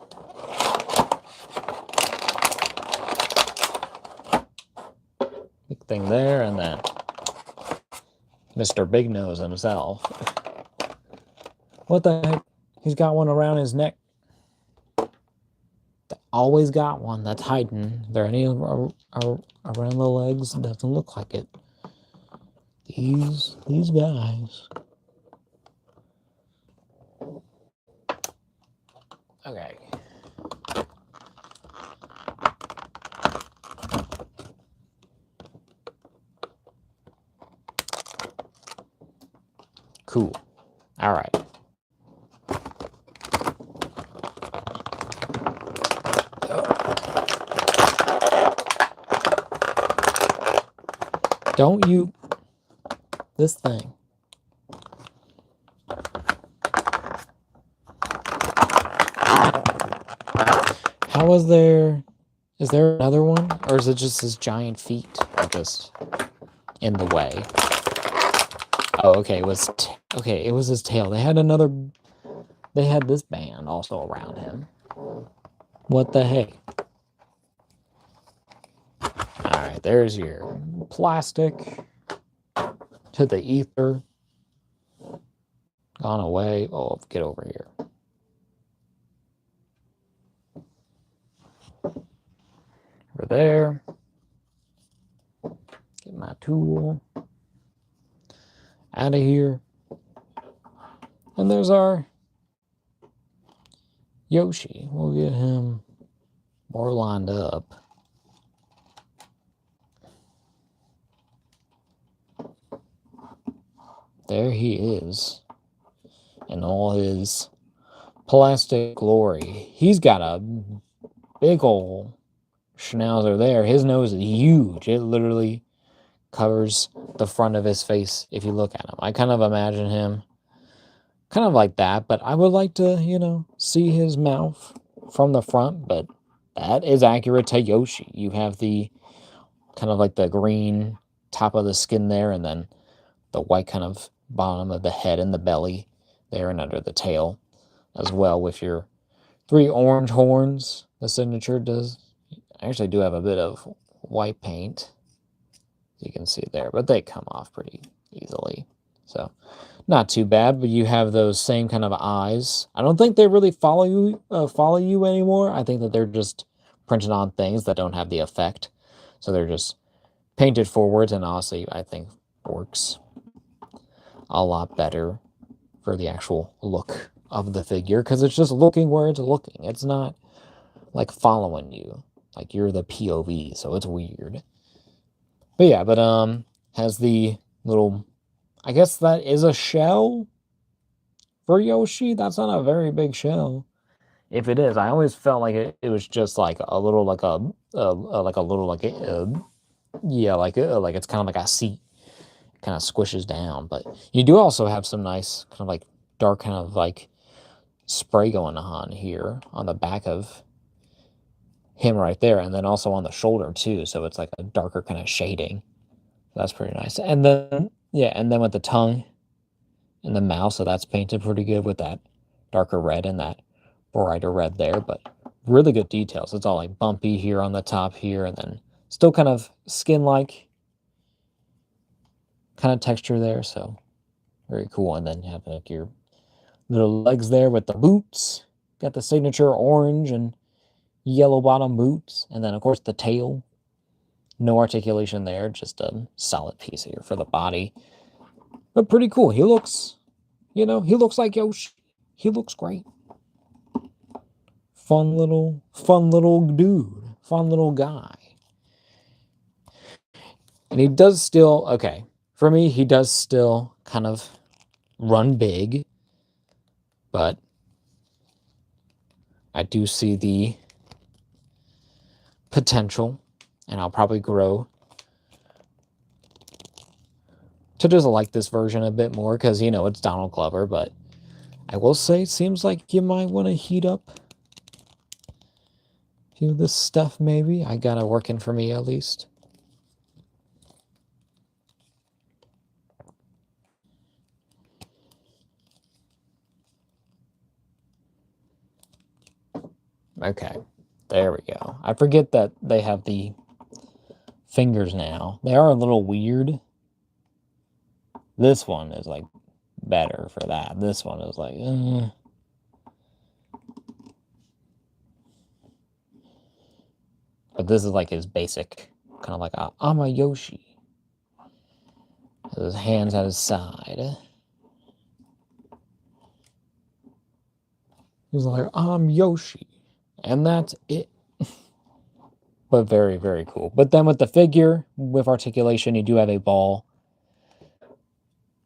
Big thing there, and then Mr. Big Nose himself. What the heck? He's got one around his neck. Always got one that's hiding. Are there any around the legs? It doesn't look like it. These guys. Okay. Cool. All right. Don't you... This thing. How is there... Is there another one? Or is it just his giant feet are just in the way? Oh, okay. It was his tail. They had another... They had this band also around him. What the heck? Alright, there's your plastic to the ether. Gone away. Oh, get over here. Over there. Get my tool. Out of here. And there's our Yoshi. We'll get him more lined up. There he is. In all his plastic glory. He's got a big ol' schnauzer there. His nose is huge. It literally covers the front of his face if you look at him. I kind of imagine him kind of like that, but I would like to, you know, see his mouth from the front, but that is accurate to Yoshi. You have the kind of like the green top of the skin there, and then the white kind of bottom of the head and the belly there and under the tail as well with your 3 orange horns. The signature does. I actually do have a bit of white paint. You can see there, but they come off pretty easily. So not too bad, but you have those same kind of eyes. I don't think they really follow you anymore. I think that they're just printed on things that don't have the effect. So they're just painted forwards, and honestly, I think works a lot better for the actual look of the figure, because it's just looking where it's looking. It's not like following you. Like you're the POV, so it's weird. But yeah, has the little... I guess that is a shell for Yoshi. That's not a very big shell. If it is, I always felt like it was just like a little, like a little, like yeah, like it's kind of like a seat. It kind of squishes down. But you do also have some nice kind of like dark kind of like spray going on here on the back of him right there, and then also on the shoulder too. So it's like a darker kind of shading. That's pretty nice. And then yeah, and then with the tongue and the mouth, so that's painted pretty good with that darker red and that brighter red there, but really good details. It's all like bumpy here on the top here, and then still kind of skin-like kind of texture there, so very cool. And then you have like your little legs there with the boots. Got the signature orange and yellow bottom boots, and then of course the tail. No articulation there, just a solid piece here for the body. But pretty cool. He looks, you know, he looks like Yoshi. He looks great. Fun little dude. Fun little guy. And he does still, okay, for me, he does still kind of run big. But I do see the potential, and I'll probably grow to just like this version a bit more, because, you know, it's Donald Glover, but I will say, it seems like you might want to heat up a few of this stuff, maybe. I got it working for me, at least. Okay, there we go. I forget that they have the fingers now. They are a little weird. This one is, like, better for that. This one is like, But this is like his basic, kind of like I'm a Yoshi. His hands at his side. He's like, I'm Yoshi. And that's it. But very, very cool. But then with the figure, with articulation, you do have a ball.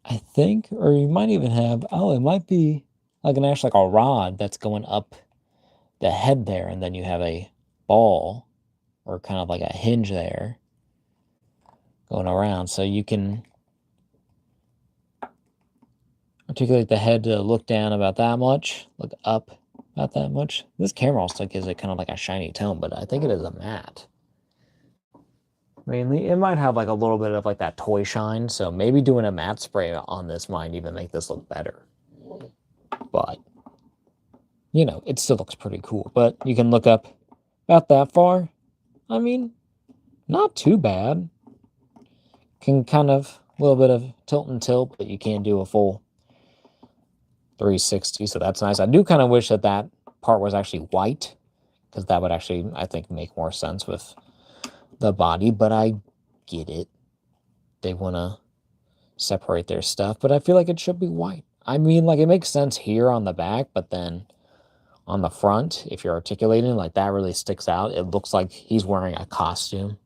I think, or you might even have, it might be like actually like a rod that's going up the head there, and then you have a ball, or kind of like a hinge there, going around. So you can articulate the head to look down about that much, look up about that much. This camera also gives it kind of like a shiny tone, but I think it is a matte. Mainly, it might have like a little bit of like that toy shine, so maybe doing a matte spray on this might even make this look better. But, you know, it still looks pretty cool. But you can look up about that far. I mean, not too bad. Can kind of, a little bit of tilt and tilt, but you can't do a full 360, so that's nice. I do kind of wish that that part was actually white, because that would actually, I think, make more sense with the body, but I get it. They want to separate their stuff, but I feel like it should be white. I mean, like, it makes sense here on the back, but then on the front, if you're articulating, like, that really sticks out. It looks like he's wearing a costume.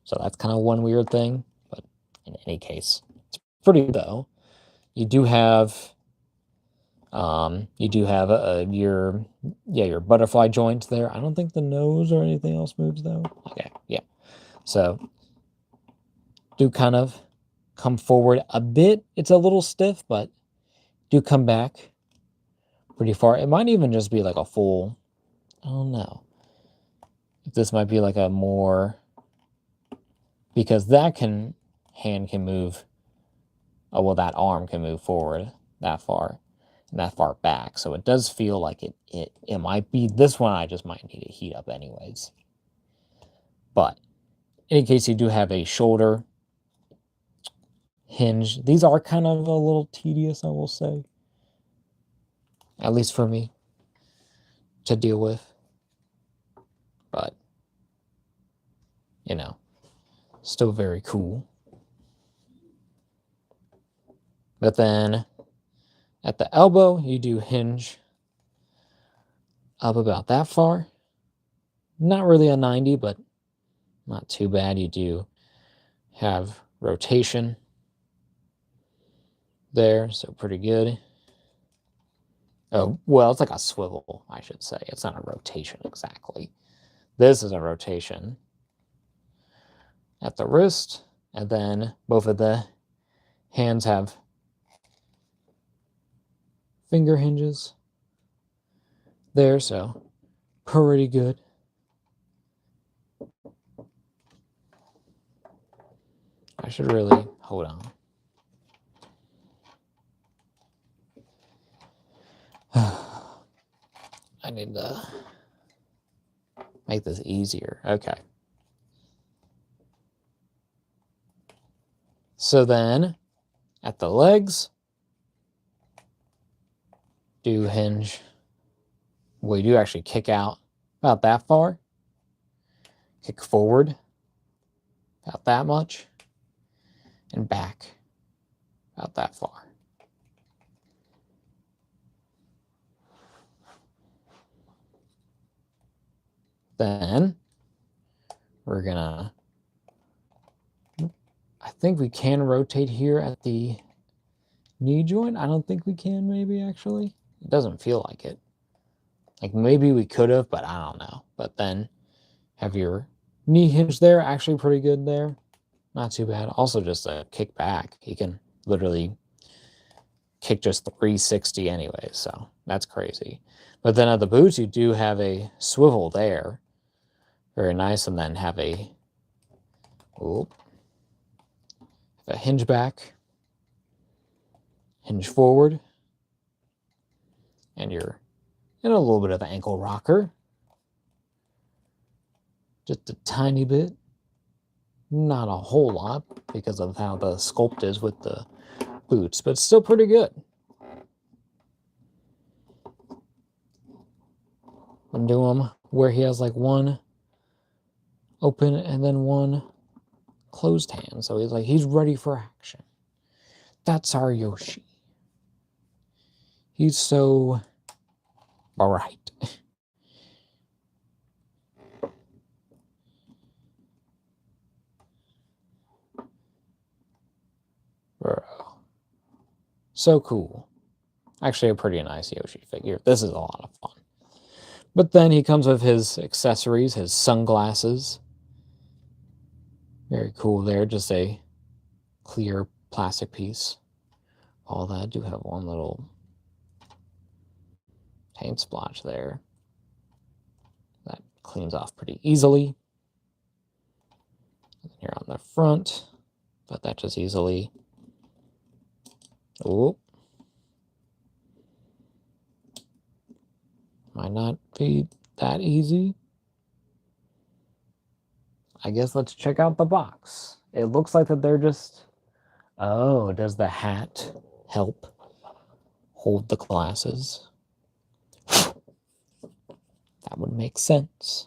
So that's kind of one weird thing, but in any case, it's pretty good, though. You do have your butterfly joint there. I don't think the nose or anything else moves, though. Okay, yeah. So do kind of come forward a bit. It's a little stiff, but do come back pretty far. It might even just be like a full, I don't know. This might be like a more, because that hand can move, oh, well, that arm can move forward that far and that far back. So it does feel like it might be, this one I just might need to heat up anyways. But in any case, you do have a shoulder hinge. These are kind of a little tedious, I will say. At least for me to deal with. But, you know, still very cool. But then at the elbow, you do hinge up about that far. Not really a 90, but not too bad. You do have rotation there, so pretty good. Oh, well, it's like a swivel, I should say. It's not a rotation exactly. This is a rotation at the wrist, and then both of the hands have finger hinges there, so pretty good. I should really, hold on. I need to make this easier. Okay. So then, at the legs, do hinge. Well, you do actually kick out about that far. Kick forward about that much. And back about that far. Then, we're gonna, I think we can rotate here at the knee joint. I don't think we can, maybe, actually. It doesn't feel like it. Like, maybe we could have, but I don't know. But then, have your knee hinge there. Actually pretty good there. Not too bad. Also, just a kick back. You can literally kick just 360 anyway, so that's crazy. But then at the boots, you do have a swivel there. Very nice, and then have a hinge back, hinge forward, and you're in a little bit of an ankle rocker. Just a tiny bit. Not a whole lot because of how the sculpt is with the boots, but still pretty good. I'm doing them where he has like one open and then one closed hand. So he's ready for action. That's our Yoshi. He's so bright. Bro. So cool. Actually, a pretty nice Yoshi figure. This is a lot of fun. But then he comes with his accessories, his sunglasses. Very cool there. Just a clear plastic piece. All that. I do have one little paint splotch there. That cleans off pretty easily. Here on the front. But that just easily. Oh. Might not be that easy. I guess let's check out the box. It looks like that they're just... Oh, does the hat help hold the glasses? That would make sense.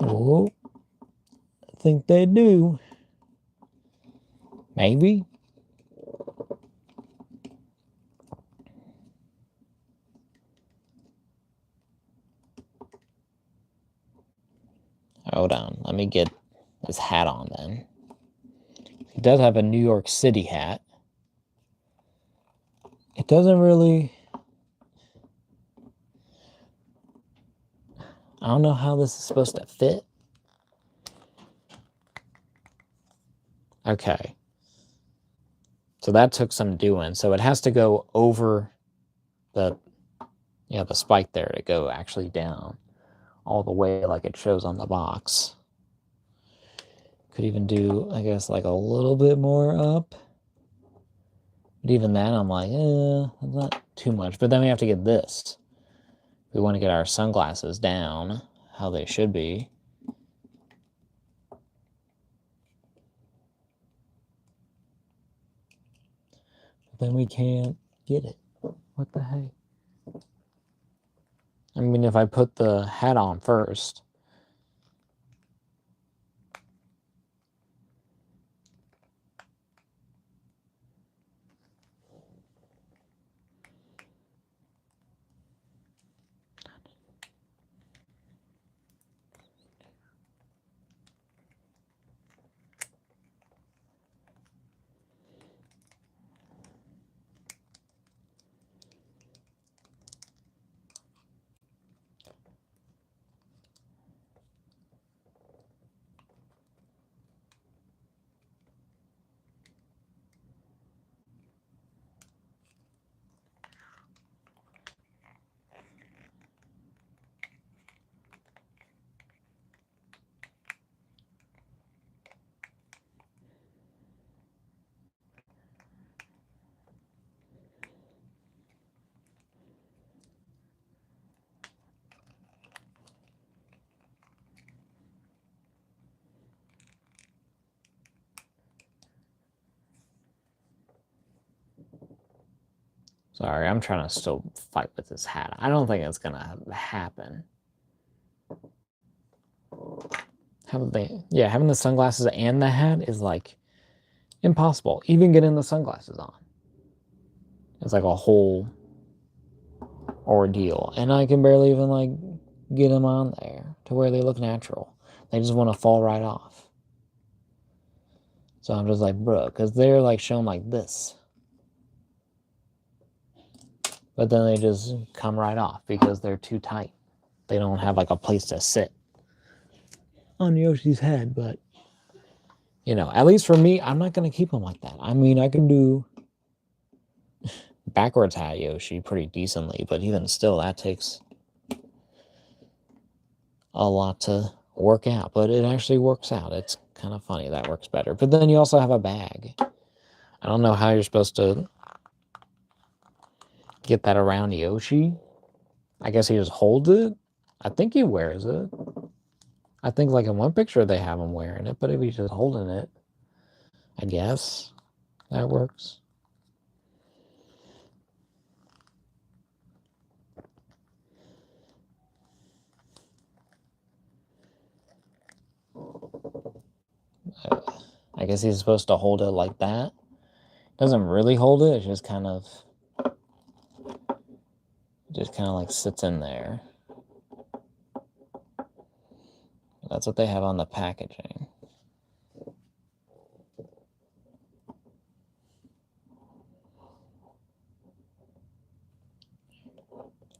Oh, I think they do. Maybe. Hold on, let me get his hat on then. He does have a New York City hat. It doesn't really... I don't know how this is supposed to fit. Okay. So that took some doing. So it has to go over the spike there to go actually down all the way like it shows on the box. Could even do, I guess, like a little bit more up. But even then, I'm like, that's not too much. But then we have to get this. We want to get our sunglasses down how they should be. But then we can't get it. What the heck? I mean, if I put the hat on first. Sorry, I'm trying to still fight with this hat. I don't think it's gonna happen. Having the sunglasses and the hat is like impossible. Even getting the sunglasses on. It's like a whole ordeal. And I can barely even like get them on there to where they look natural. They just want to fall right off. So I'm just like, bro, because they're like shown like this. But then they just come right off because they're too tight. They don't have like a place to sit on Yoshi's head, but You know, at least for me, I'm not going to keep them like that. I mean, I can do backwards hat Yoshi pretty decently, but even still, that takes a lot to work out. But it actually works out. It's kind of funny that works better. But then you also have a bag. I don't know how you're supposed to get that around Yoshi. I guess he just holds it. I think he wears it. I think like in one picture they have him wearing it, but if he's just holding it, I guess that works. I guess he's supposed to hold it like that. Doesn't really hold it, it just kind of like sits in there. That's what they have on the packaging.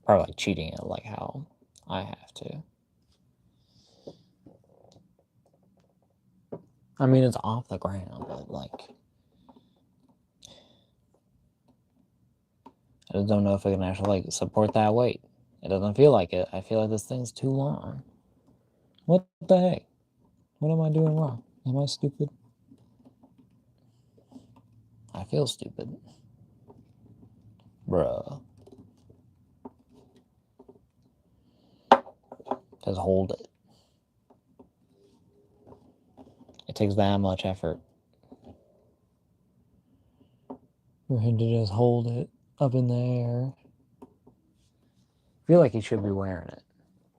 Probably like cheating it like how I have to. I mean, it's off the ground, but like, I just don't know if it can actually like support that weight. It doesn't feel like it. I feel like this thing's too long. What the heck? What am I doing wrong? Am I stupid? I feel stupid. Bruh. Just hold it. It takes that much effort for him to just hold it up in the air. I feel like he should be wearing it.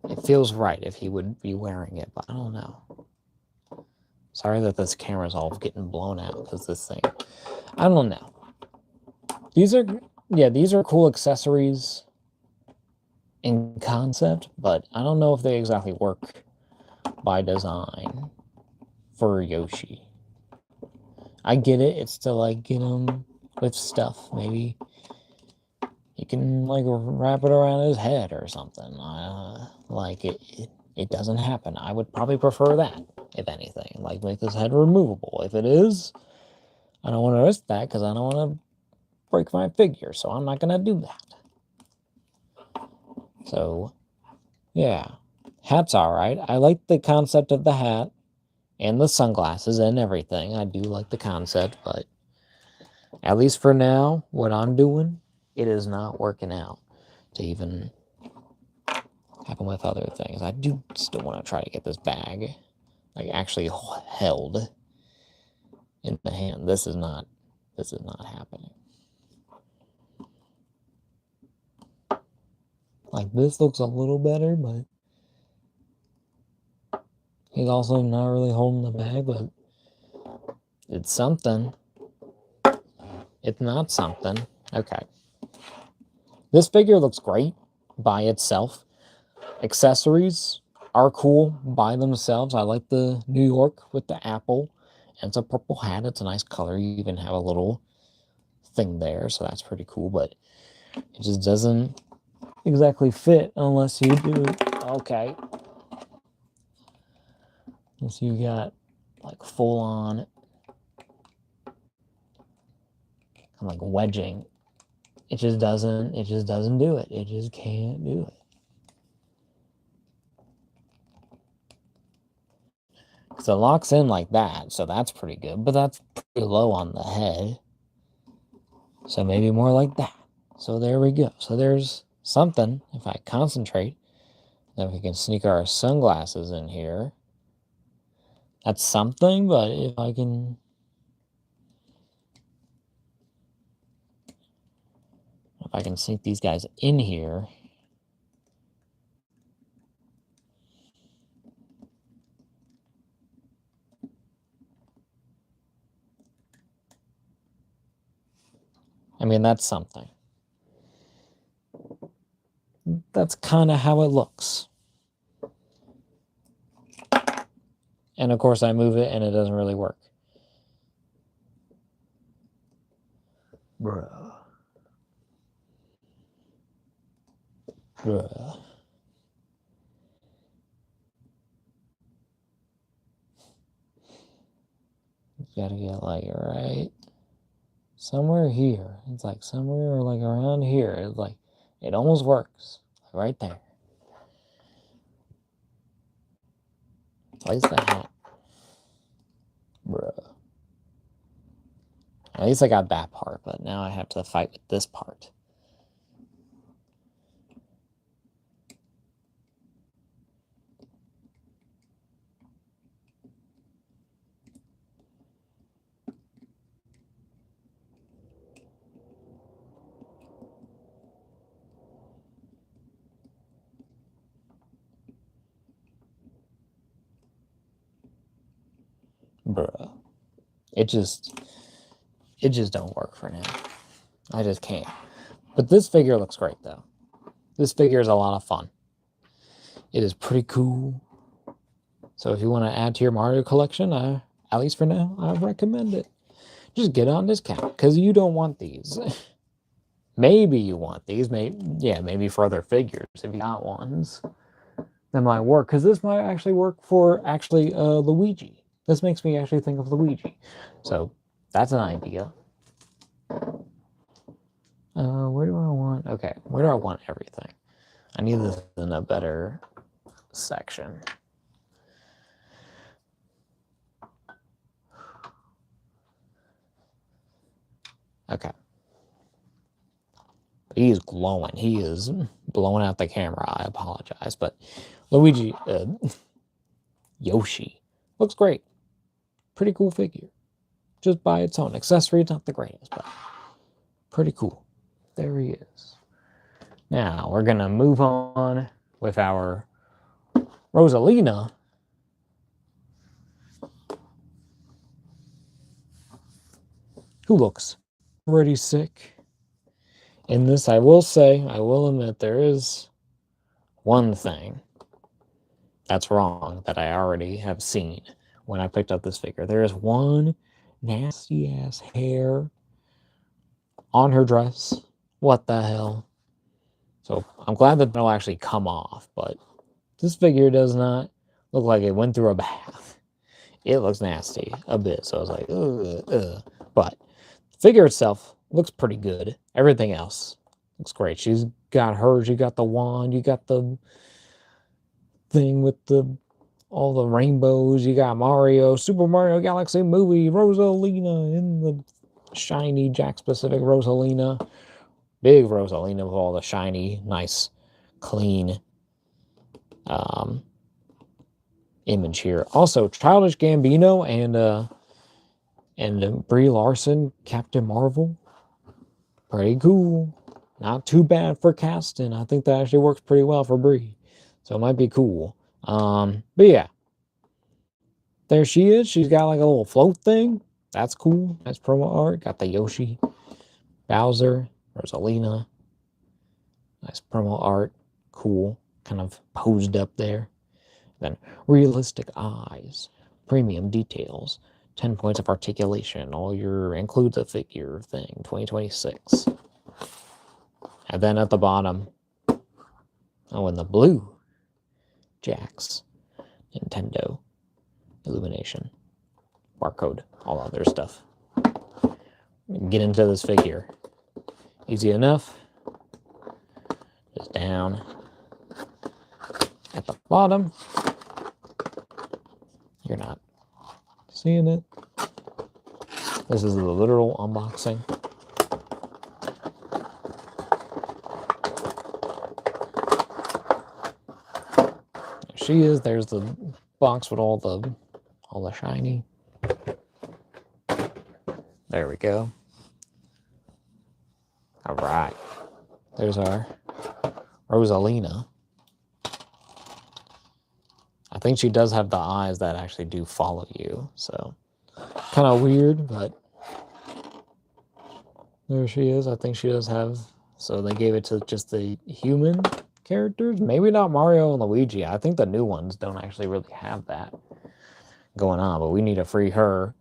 It feels right if he would be wearing it, but I don't know. Sorry that this camera's all getting blown out because this thing. I don't know. These are cool accessories in concept, but I don't know if they exactly work by design for Yoshi. I get it. It's to like get him with stuff. Maybe you can like wrap it around his head or something. Like it doesn't happen. I would probably prefer that, if anything. Like make this head removable. If it is, I don't want to risk that because I don't want to break my figure. So I'm not gonna do that. So yeah, hat's all right. I like the concept of the hat and the sunglasses and everything. I do like the concept, but at least for now, what I'm doing, it is not working out to even happen with other things. I do still want to try to get this bag like actually held in the hand. This is not happening. Like this looks a little better, but he's also not really holding the bag, but it's something. It's not something. Okay. This figure looks great by itself. Accessories are cool by themselves. I like the New York with the apple. And it's a purple hat. It's a nice color. You even have a little thing there, so that's pretty cool. But it just doesn't exactly fit unless you do. Okay. Unless you got like full on. I'm like wedging. It just doesn't do it. It just can't do it. Because it locks in like that, so that's pretty good. But that's pretty low on the head. So maybe more like that. So there we go. So there's something. If I concentrate, then we can sneak our sunglasses in here. That's something, but if I can... If I can sneak these guys in here... I mean, that's something. That's kind of how it looks. And of course I move it and it doesn't really work. Bruh. Bruh. gotta get like right somewhere here. It's like somewhere like around here. It's like it almost works. Right there. Place the hat. Bruh. At least I got that part, but now I have to fight with this part. Bruh. It just don't work for now. I just can't. But this figure looks great though. This figure is a lot of fun. It is pretty cool. So if you want to add to your Mario collection, at least for now, I recommend it. Just get on discount because you don't want these. Maybe you want these. Maybe for other figures if you got ones. That might work because this might actually work for Luigi. This makes me actually think of Luigi. So that's an idea. Where do I want? Okay, where do I want everything? I need this in a better section. Okay. He is glowing. He is blowing out the camera. I apologize, but Luigi, Yoshi, looks great. Pretty cool figure. Just by its own. Accessory, not the greatest, but pretty cool. There he is. Now, we're going to move on with our Rosalina. Who looks pretty sick. In this, I will admit, there is one thing that's wrong that I already have seen when I picked up this figure. There is one nasty-ass hair on her dress. What the hell? So I'm glad that it'll actually come off, but this figure does not look like it went through a bath. It looks nasty a bit, so I was like, ugh. But the figure itself looks pretty good. Everything else looks great. She's got hers. You got the wand. You got the thing with all the rainbows. You got Mario, Super Mario Galaxy movie, Rosalina in the shiny Jakks specific Rosalina. Big Rosalina with all the shiny, nice, clean image here. Also, Childish Gambino and Brie Larson, Captain Marvel. Pretty cool. Not too bad for casting. I think that actually works pretty well for Brie. So it might be cool. But yeah. There she is. She's got like a little float thing. That's cool. Nice promo art. Got the Yoshi, Bowser, Rosalina. Nice promo art. Cool. Kind of posed up there. Then realistic eyes. Premium details. 10 points of articulation. All your includes a figure thing. 2026. And then at the bottom. Oh, in the blue. Jakks. Nintendo. Illumination. Barcode. All other stuff. Get into this figure. Easy enough. Just down at the bottom. You're not seeing it. This is the literal unboxing. There she is. There's the box with all the shiny. There we go. All right. There's our Rosalina. I think she does have the eyes that actually do follow you, so kind of weird, but there she is. I think she does have, so they gave it to just the human characters. Maybe not Mario and Luigi. I think the new ones don't actually really have that going on, but we need to free her.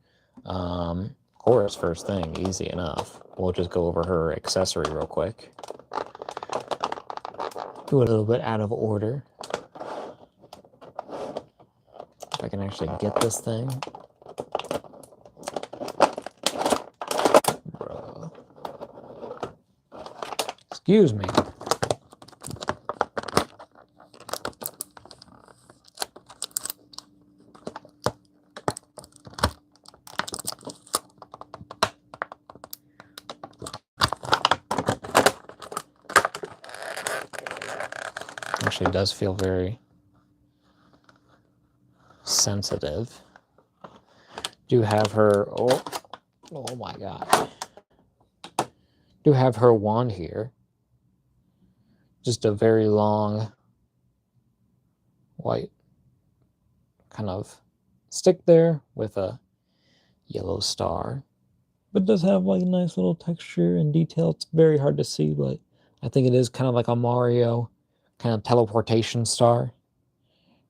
Of course, first thing, easy enough. We'll just go over her accessory real quick. Do it a little bit out of order. If I can actually get this thing. Excuse me. Actually does feel very sensitive. Do have her, oh my God. Do have her wand here. Just a very long white kind of stick there with a yellow star. But it does have like a nice little texture and detail. It's very hard to see, but I think it is kind of like a Mario kind of teleportation star.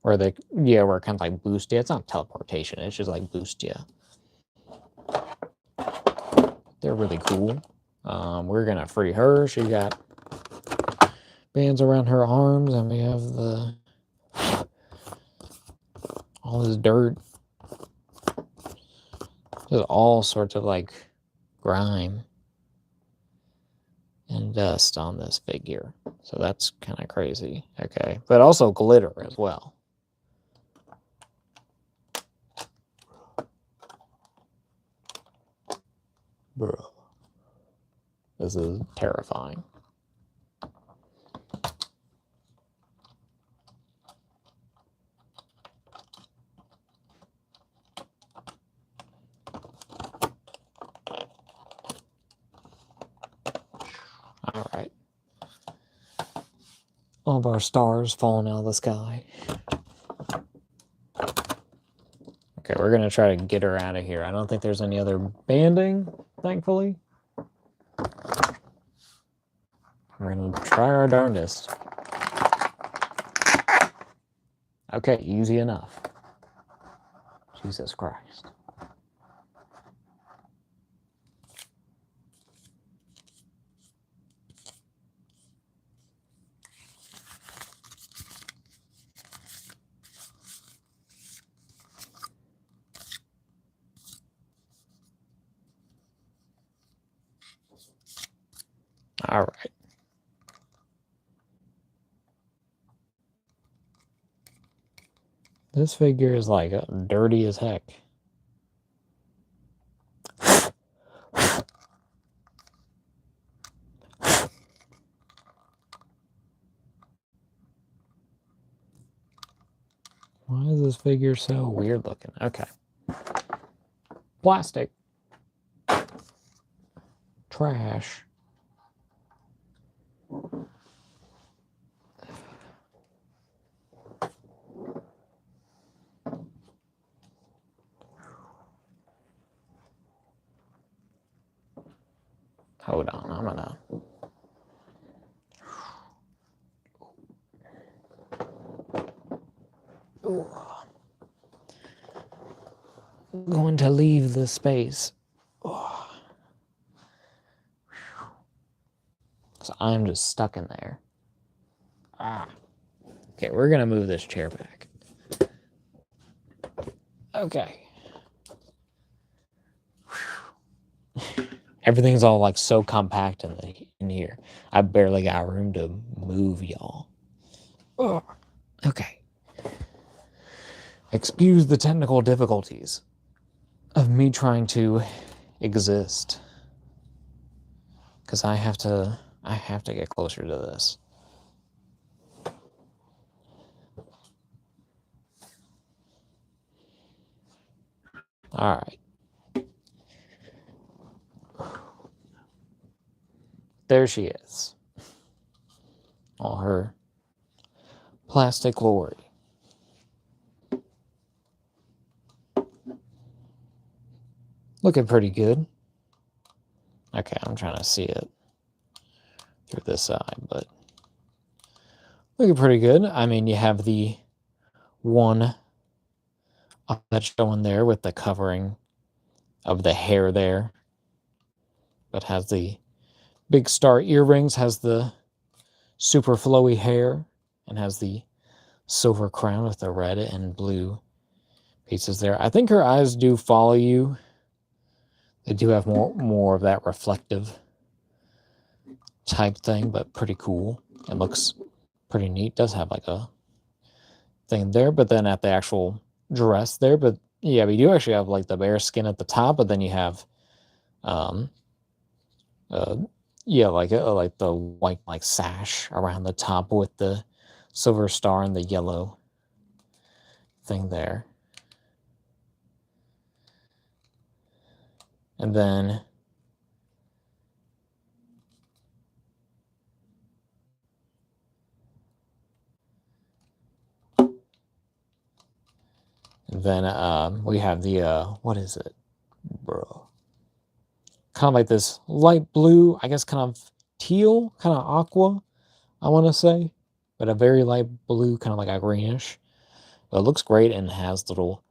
Where they, yeah, where it kind of like boost you. It's not teleportation, it's just like boost you. They're really cool. We're gonna free her. She got bands around her arms, and we have all this dirt. There's all sorts of like grime and dust on this figure. So that's kind of crazy. Okay. But also glitter as well. Bro. This is terrifying. All right. All of our stars falling out of the sky. Okay, we're going to try to get her out of here. I don't think there's any other banding, thankfully. We're going to try our darndest. Okay, easy enough. Jesus Christ. All right. This figure is like dirty as heck. Why is this figure so weird looking? Okay. Plastic. Trash. Hold on, I'm gonna... Ooh. I'm going to leave the space. Oh. So I'm just stuck in there. Ah. Okay, we're gonna move this chair back. Okay. Everything's all like so compact in here. I barely got room to move, y'all. Oh. Okay. Excuse the technical difficulties of me trying to exist. Because I have to get closer to this. All right. There she is. All her plastic glory. Looking pretty good. Okay, I'm trying to see it through this side, but looking pretty good. I mean, you have the one that's showing there with the covering of the hair there, but has the big star earrings, has the super flowy hair, and has the silver crown with the red and blue pieces there. I think her eyes do follow you. They do have more of that reflective type thing, but pretty cool. It looks pretty neat. Does have like a thing there, but then at the actual dress there, but yeah, we do actually have like the bear skin at the top, but then you have um uh yeah, like the white like sash around the top with the silver star and the yellow thing there. And then we have the what is it, bro? Kind of like this light blue, I guess, kind of teal, kind of aqua, I want to say, but a very light blue, kind of like a greenish. But it looks great and has little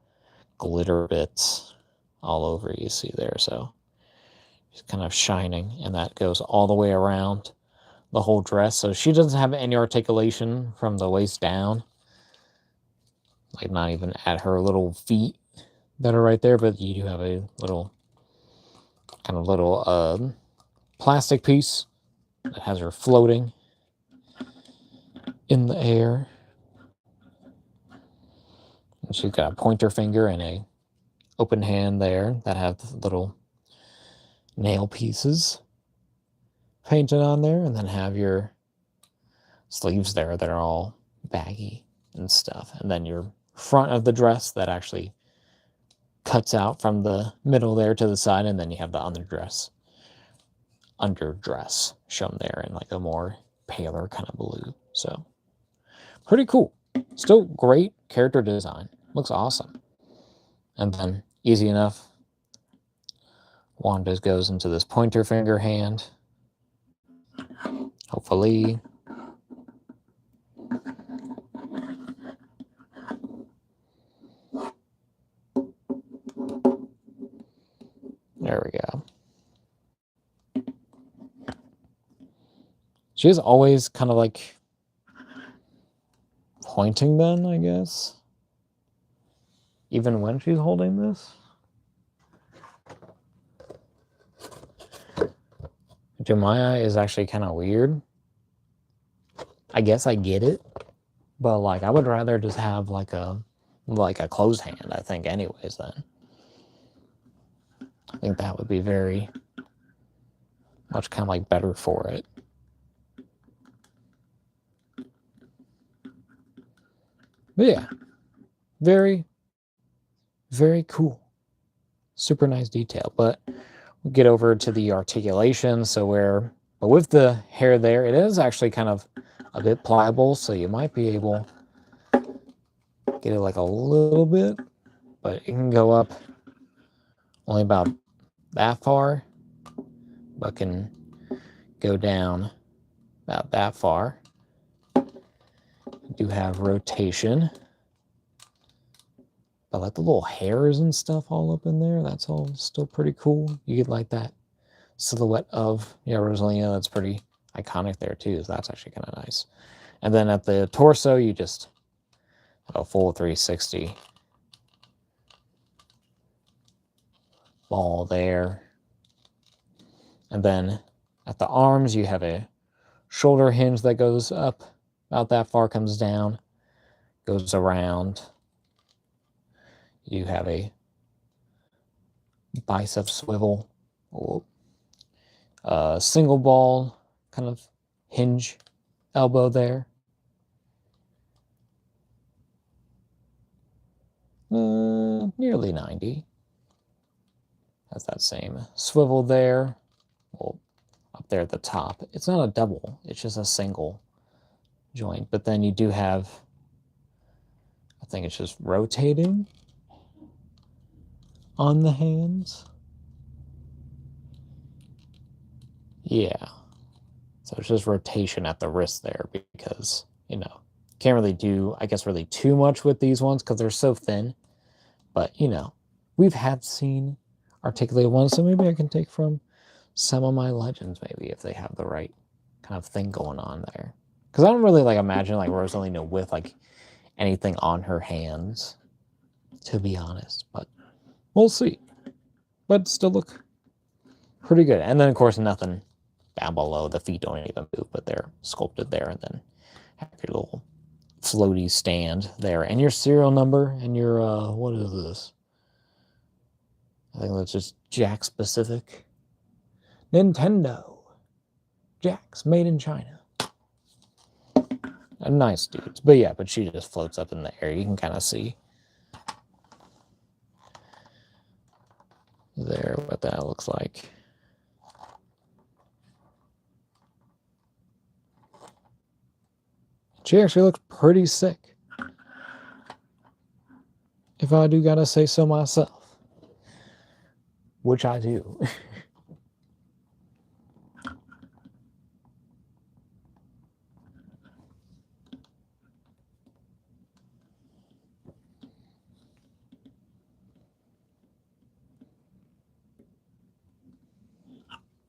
glitter bits all over, you see there. So it's kind of shining, and that goes all the way around the whole dress. So she doesn't have any articulation from the waist down, like not even at her little feet that are right there, but you do have a little kind of little plastic piece that has her floating in the air. And she's got a pointer finger and a open hand there that have little nail pieces painted on there, and then have your sleeves there that are all baggy and stuff, and then your front of the dress that actually cuts out from the middle there to the side, and then you have the underdress shown there in like a more paler kind of blue. So pretty cool. Still great character design. Looks awesome. And then easy enough, Wanda goes into this pointer finger hand. Hopefully. There we go. She's always kind of like pointing then, I guess. Even when she's holding this. Jemiah is actually kind of weird. I guess I get it. But like I would rather just have like a closed hand, I think, anyways then. I think that would be very much kind of like better for it. But yeah, very, very cool. Super nice detail. But we'll get over to the articulation. But with the hair there, it is actually kind of a bit pliable, so you might be able to get it like a little bit, but it can go up only about that far, but can go down about that far. You do have rotation, but like the little hairs and stuff all up in there, that's all still pretty cool. You get like that silhouette of Rosalina. That's pretty iconic there too, so that's actually kind of nice. And then at the torso, you just have a full 360 ball there. And then at the arms, you have a shoulder hinge that goes up about that far, comes down, goes around. You have a bicep swivel, single ball kind of hinge elbow there. Nearly 90. Has that same swivel there. Well, up there at the top. It's not a double, it's just a single joint. But then you do have, I think it's just rotating on the hands. Yeah. So it's just rotation at the wrist there because, can't really do, I guess, really too much with these ones because they're so thin. But, we've seen articulated ones, so maybe I can take from some of my legends, maybe, if they have the right kind of thing going on there. Because I don't really, imagine, Rosalina with, anything on her hands, to be honest. But we'll see. But still look pretty good. And then, of course, nothing down below. The feet don't even move, but they're sculpted there, and then have your little floaty stand there, and your serial number, and your what is this? I think that's just Jakks specific. Nintendo. Jakks, made in China. Nice dudes. But yeah, but she just floats up in the air. You can kind of see there what that looks like. She actually looks pretty sick, if I do gotta say so myself. Which I do.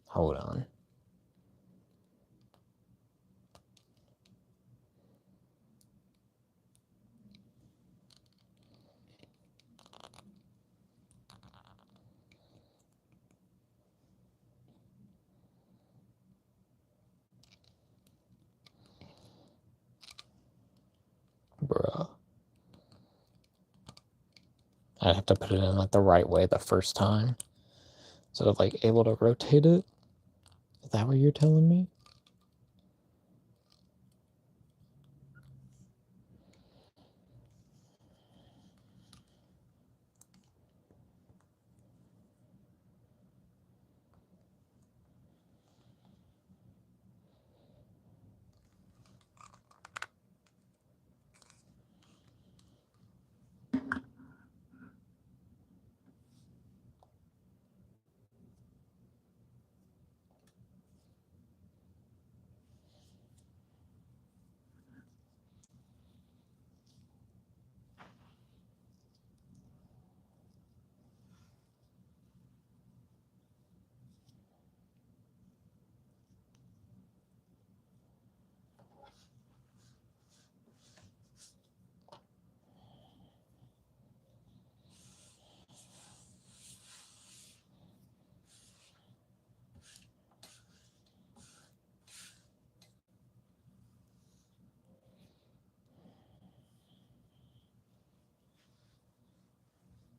Hold on. Bruh. I have to put it in like the right way the first time. Instead of like able to rotate it. Is that what you're telling me?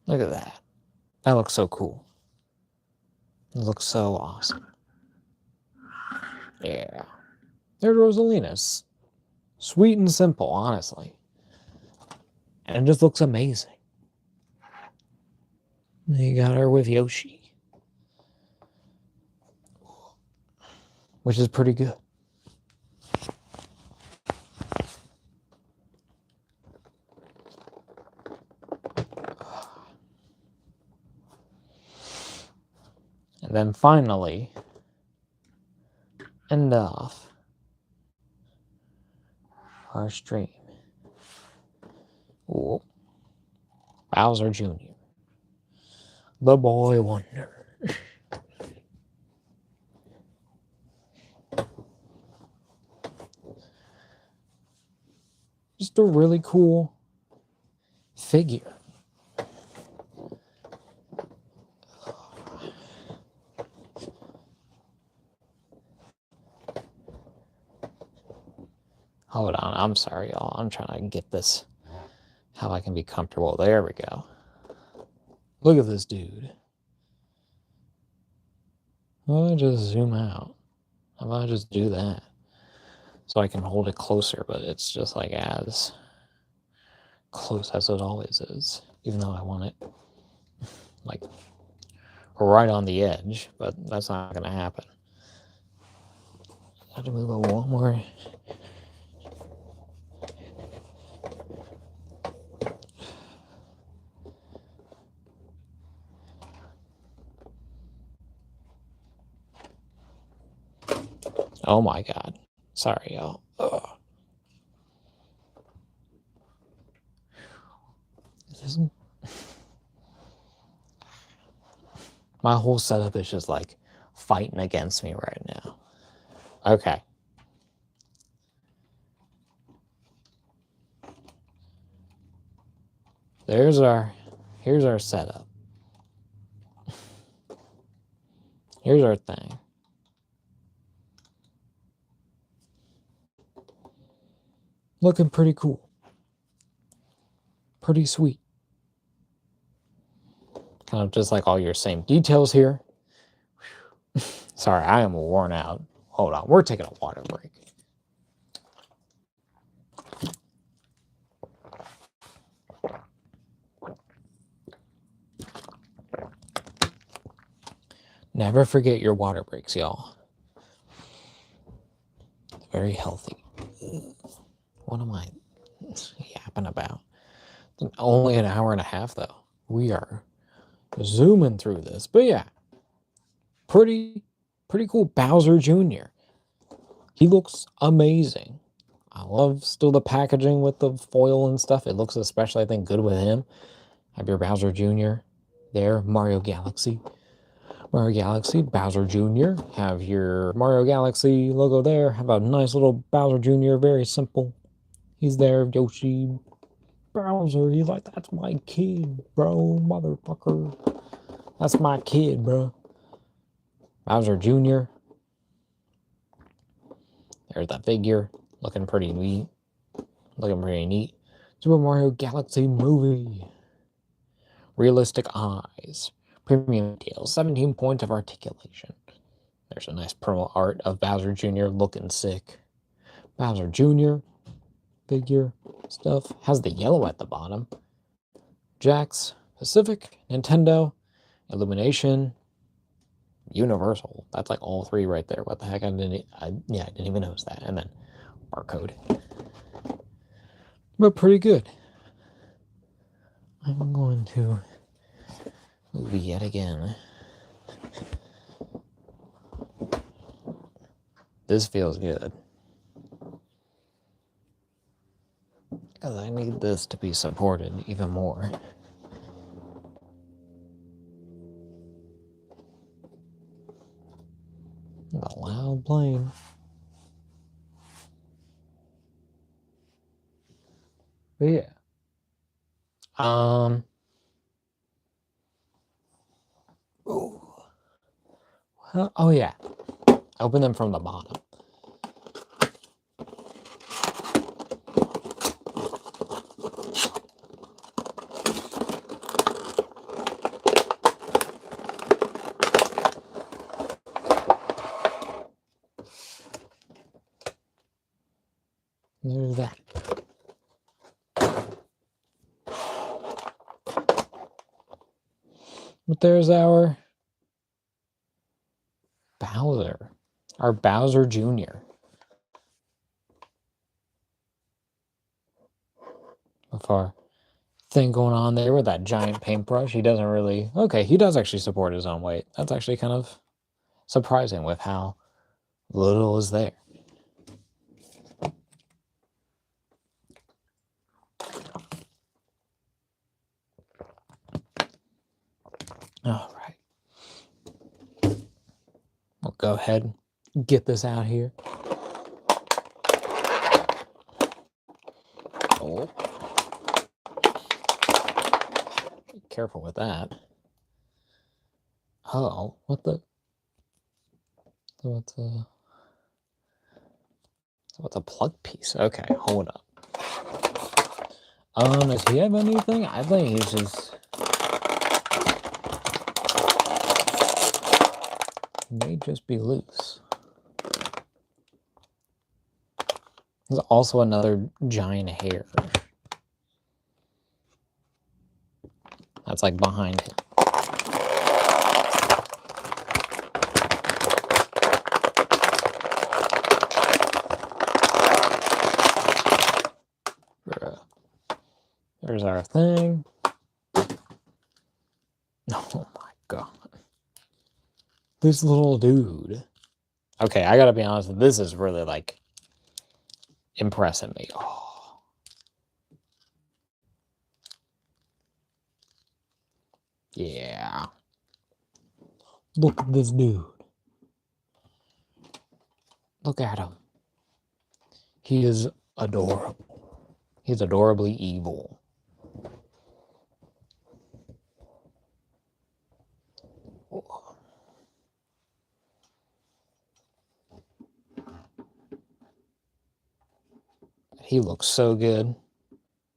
Look at that. That looks so cool. It looks so awesome. Yeah. There's Rosalina's. Sweet and simple, honestly. And it just looks amazing. You got her with Yoshi, which is pretty good. And then finally, end off our stream. Ooh. Bowser Jr., the boy wonder. Just a really cool figure. Hold on, I'm sorry, y'all. I'm trying to get this how I can be comfortable. There we go. Look at this dude. I'll just zoom out. How about I just do that? So I can hold it closer, but it's just like as close as it always is. Even though I want it like right on the edge, but that's not gonna happen. I have to move it one more. Oh my god. Sorry, y'all. Ugh. My whole setup is just like fighting against me right now. Okay. Here's our setup. Here's our thing. Looking pretty cool. Pretty sweet. Kind of just like all your same details here. Sorry, I am worn out. Hold on, we're taking a water break. Never forget your water breaks, y'all. Very healthy. What am I yapping about? Only an hour and a half, though. We are zooming through this. But yeah, pretty cool. Bowser Jr. He looks amazing. I love still the packaging with the foil and stuff. It looks especially, I think, good with him. Have your Bowser Jr. there. Mario Galaxy. Bowser Jr. Have your Mario Galaxy logo there. Have a nice little Bowser Jr. Very simple. He's there. Yoshi. Bowser. He's like, that's my kid, bro. Motherfucker. That's my kid, bro. Bowser Jr. There's that figure. Looking pretty neat. Super Mario Galaxy movie. Realistic eyes. Premium details. 17 points of articulation. There's a nice promo art of Bowser Jr. looking sick. Bowser Jr. figure stuff. Has the yellow at the bottom. Jakks. Pacific. Nintendo. Illumination. Universal. That's like all three right there. What the heck? I didn't even notice that. And then barcode. But pretty good. I'm going to move yet again. This feels good. Because I need this to be supported even more. The loud plane. But yeah. Oh yeah. Open them from the bottom. There's that. But there's our Bowser. Our Bowser Jr. Before thing going on there with that giant paintbrush. He doesn't really... Okay, he does actually support his own weight. That's actually kind of surprising with how little is there. All right. We'll go ahead and get this out here. Oh. Be careful with that. Oh, what the... What's a plug piece? Okay, hold up. Does he have anything? I think he's just... May just be loose. There's also another giant hair. That's like behind him. There's our thing. Oh my god. This little dude. Okay, I gotta be honest, this is really like impressing me. Oh. Yeah. Look at this dude. Look at him. He is adorable. He's adorably evil. He looks so good.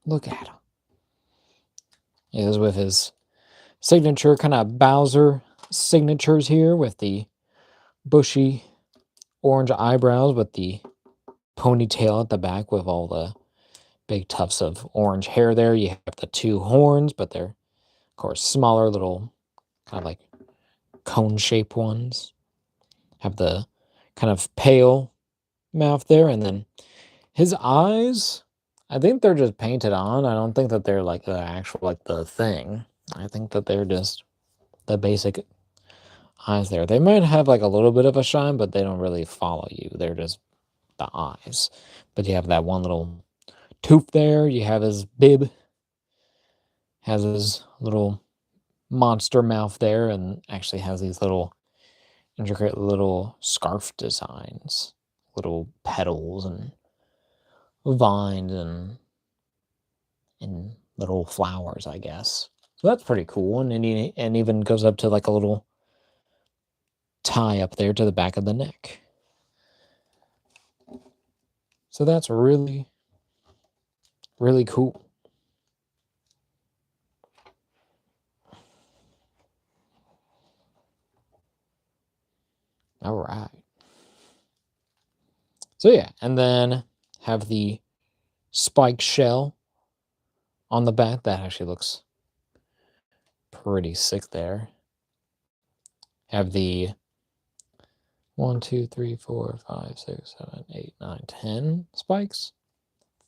Look at him. He is with his signature kind of Bowser signatures here with the bushy orange eyebrows with the ponytail at the back with all the big tufts of orange hair there. You have the two horns, but they're, of course, smaller little kind of like cone-shaped ones. Have the kind of pale mouth there, and then his eyes, I think they're just painted on. I don't think that they're like the actual, like the thing. I think that they're just the basic eyes there. They might have like a little bit of a shine, but they don't really follow you. They're just the eyes. But you have that one little tooth there. You have his bib, has his little monster mouth there, and actually has these little intricate little scarf designs, little petals and vines and little flowers, I guess. So that's pretty cool, and even goes up to like a little tie up there to the back of the neck. So that's really, really cool. All right. So yeah, and then have the spiked shell on the back. That actually looks pretty sick there. Have the 1, 2, 3, 4, 5, 6, 7, 8, 9, 10 spikes.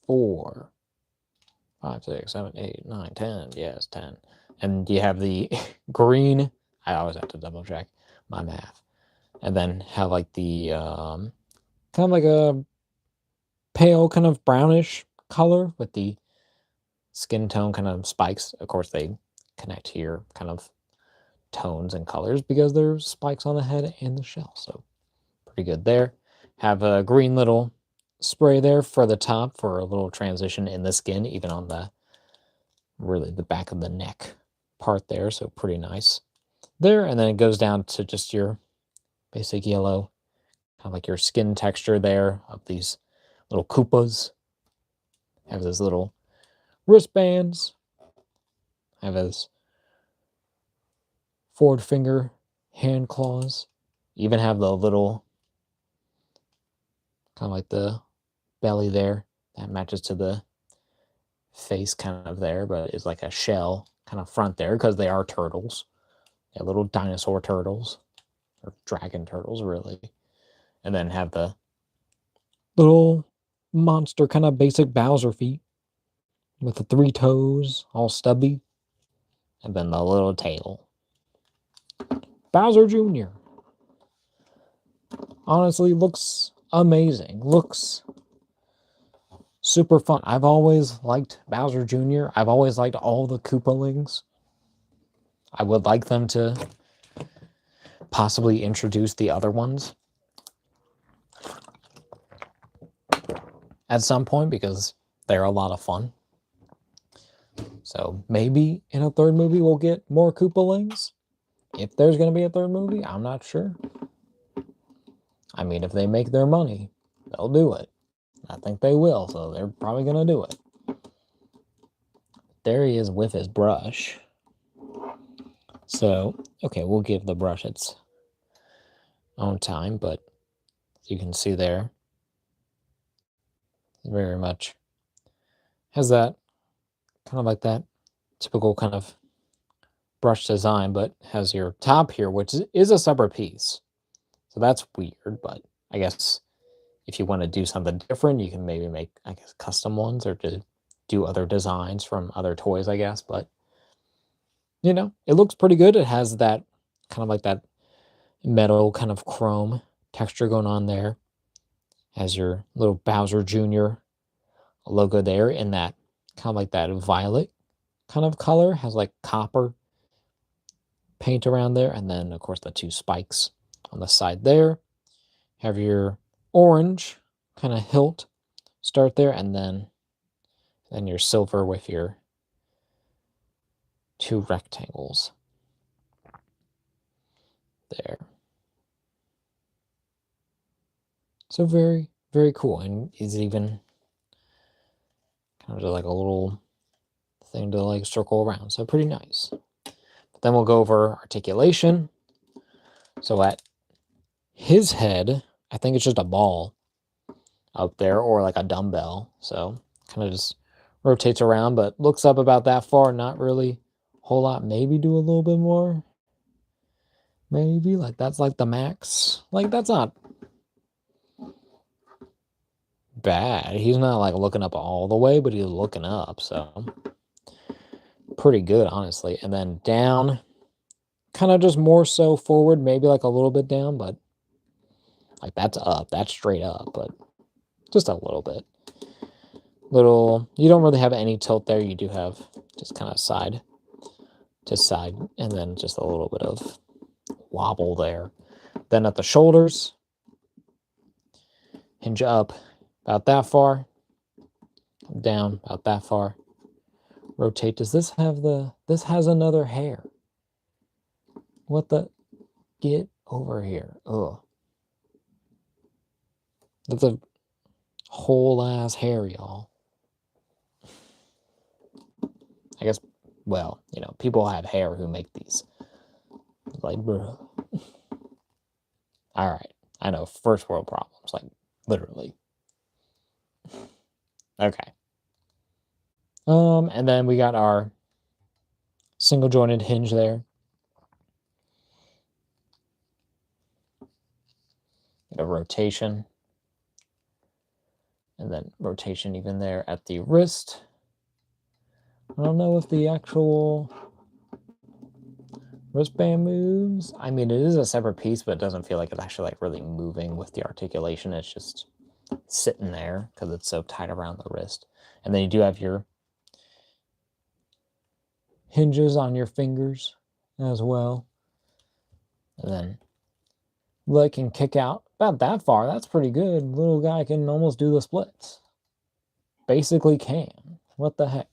4, 5, 6, 7, 8, 9, 10. Yes, 10. And you have the green. I always have to double check my math. And then have like the kind of like a pale kind of brownish color with the skin tone kind of spikes. Of course, they connect to your kind of tones and colors because there's spikes on the head and the shell. So pretty good there. Have a green little spray there for the top for a little transition in the skin, even on the really the back of the neck part there. So pretty nice there. And then it goes down to just your basic yellow, kind of like your skin texture there of these little Koopas. Have those little wristbands. Have his forward finger hand claws. Even have the little kind of like the belly there that matches to the face kind of there, but is like a shell kind of front there because they are turtles. They're little dinosaur turtles or dragon turtles, really. And then have the little monster kind of basic Bowser feet with the 3 toes all stubby, and then the little tail. Bowser Jr. honestly looks amazing. Looks super fun. I've always liked Bowser Jr. I've always liked all the Koopalings. I would like them to possibly introduce the other ones at some point because they're a lot of fun. So maybe in a third movie we'll get more Koopalings. If there's going to be a third movie, I'm not sure. I mean, if they make their money, they'll do it. I think they will, so they're probably going to do it. There he is with his brush. So, okay, we'll give the brush its own time, but you can see there, very much has that kind of like that typical kind of brush design, but has your top here, which is a separate piece. So that's weird, but I guess if you want to do something different, you can maybe make, I guess, custom ones or to do other designs from other toys, I guess. But, you know, it looks pretty good. It has that kind of like that metal kind of chrome texture going on there. Has your little Bowser Jr. logo there in that kind of like that violet kind of color. Has like copper paint around there. And then, of course, the 2 spikes on the side there. Have your orange kind of hilt start there, and then your silver with your 2 rectangles there. So very, very cool. And is even Kind of just like a little thing to like circle around. So pretty nice. But then we'll go over articulation. So at his head, I think it's just a ball up there or like a dumbbell. So kind of just rotates around, but looks up about that far. Not really a whole lot. Maybe do a little bit more. Maybe like that's like the max. Like that's not bad. He's not like looking up all the way, but he's looking up. So pretty good, honestly. And then down, kind of just more so forward, maybe like a little bit down, but like that's up. That's straight up, but just a little bit. Little, you don't really have any tilt there. You do have just kind of side to side, and then just a little bit of wobble there. Then at the shoulders, hinge up about that far, down about that far. Rotate. Does this have this has another hair? What the? Get over here. Ugh. That's a whole ass hair, y'all. I guess, well, you know, people have hair who make these. Like, bruh. All right. I know, first world problems, like, literally. Okay. And then we got our single jointed hinge there. A rotation. And then rotation even there at the wrist. I don't know if the actual wristband moves. I mean, it is a separate piece, but it doesn't feel like it's actually like really moving with the articulation. It's just sitting there because it's so tight around the wrist. And then you do have your hinges on your fingers as well. And then leg can kick out about that far. That's pretty good. Little guy can almost do the splits. Basically can. What the heck?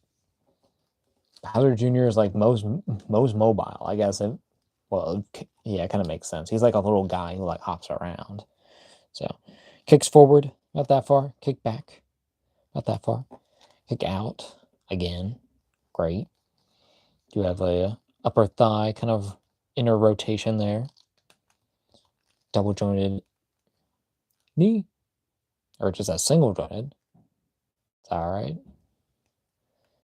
Bowser Jr. is like most mobile, I guess. Well, yeah, it kind of makes sense. He's like a little guy who like hops around. So, kicks forward, not that far. Kick back, not that far. Kick out again. Great. You have a upper thigh kind of inner rotation there. Double jointed knee, or just a single jointed. It's all right.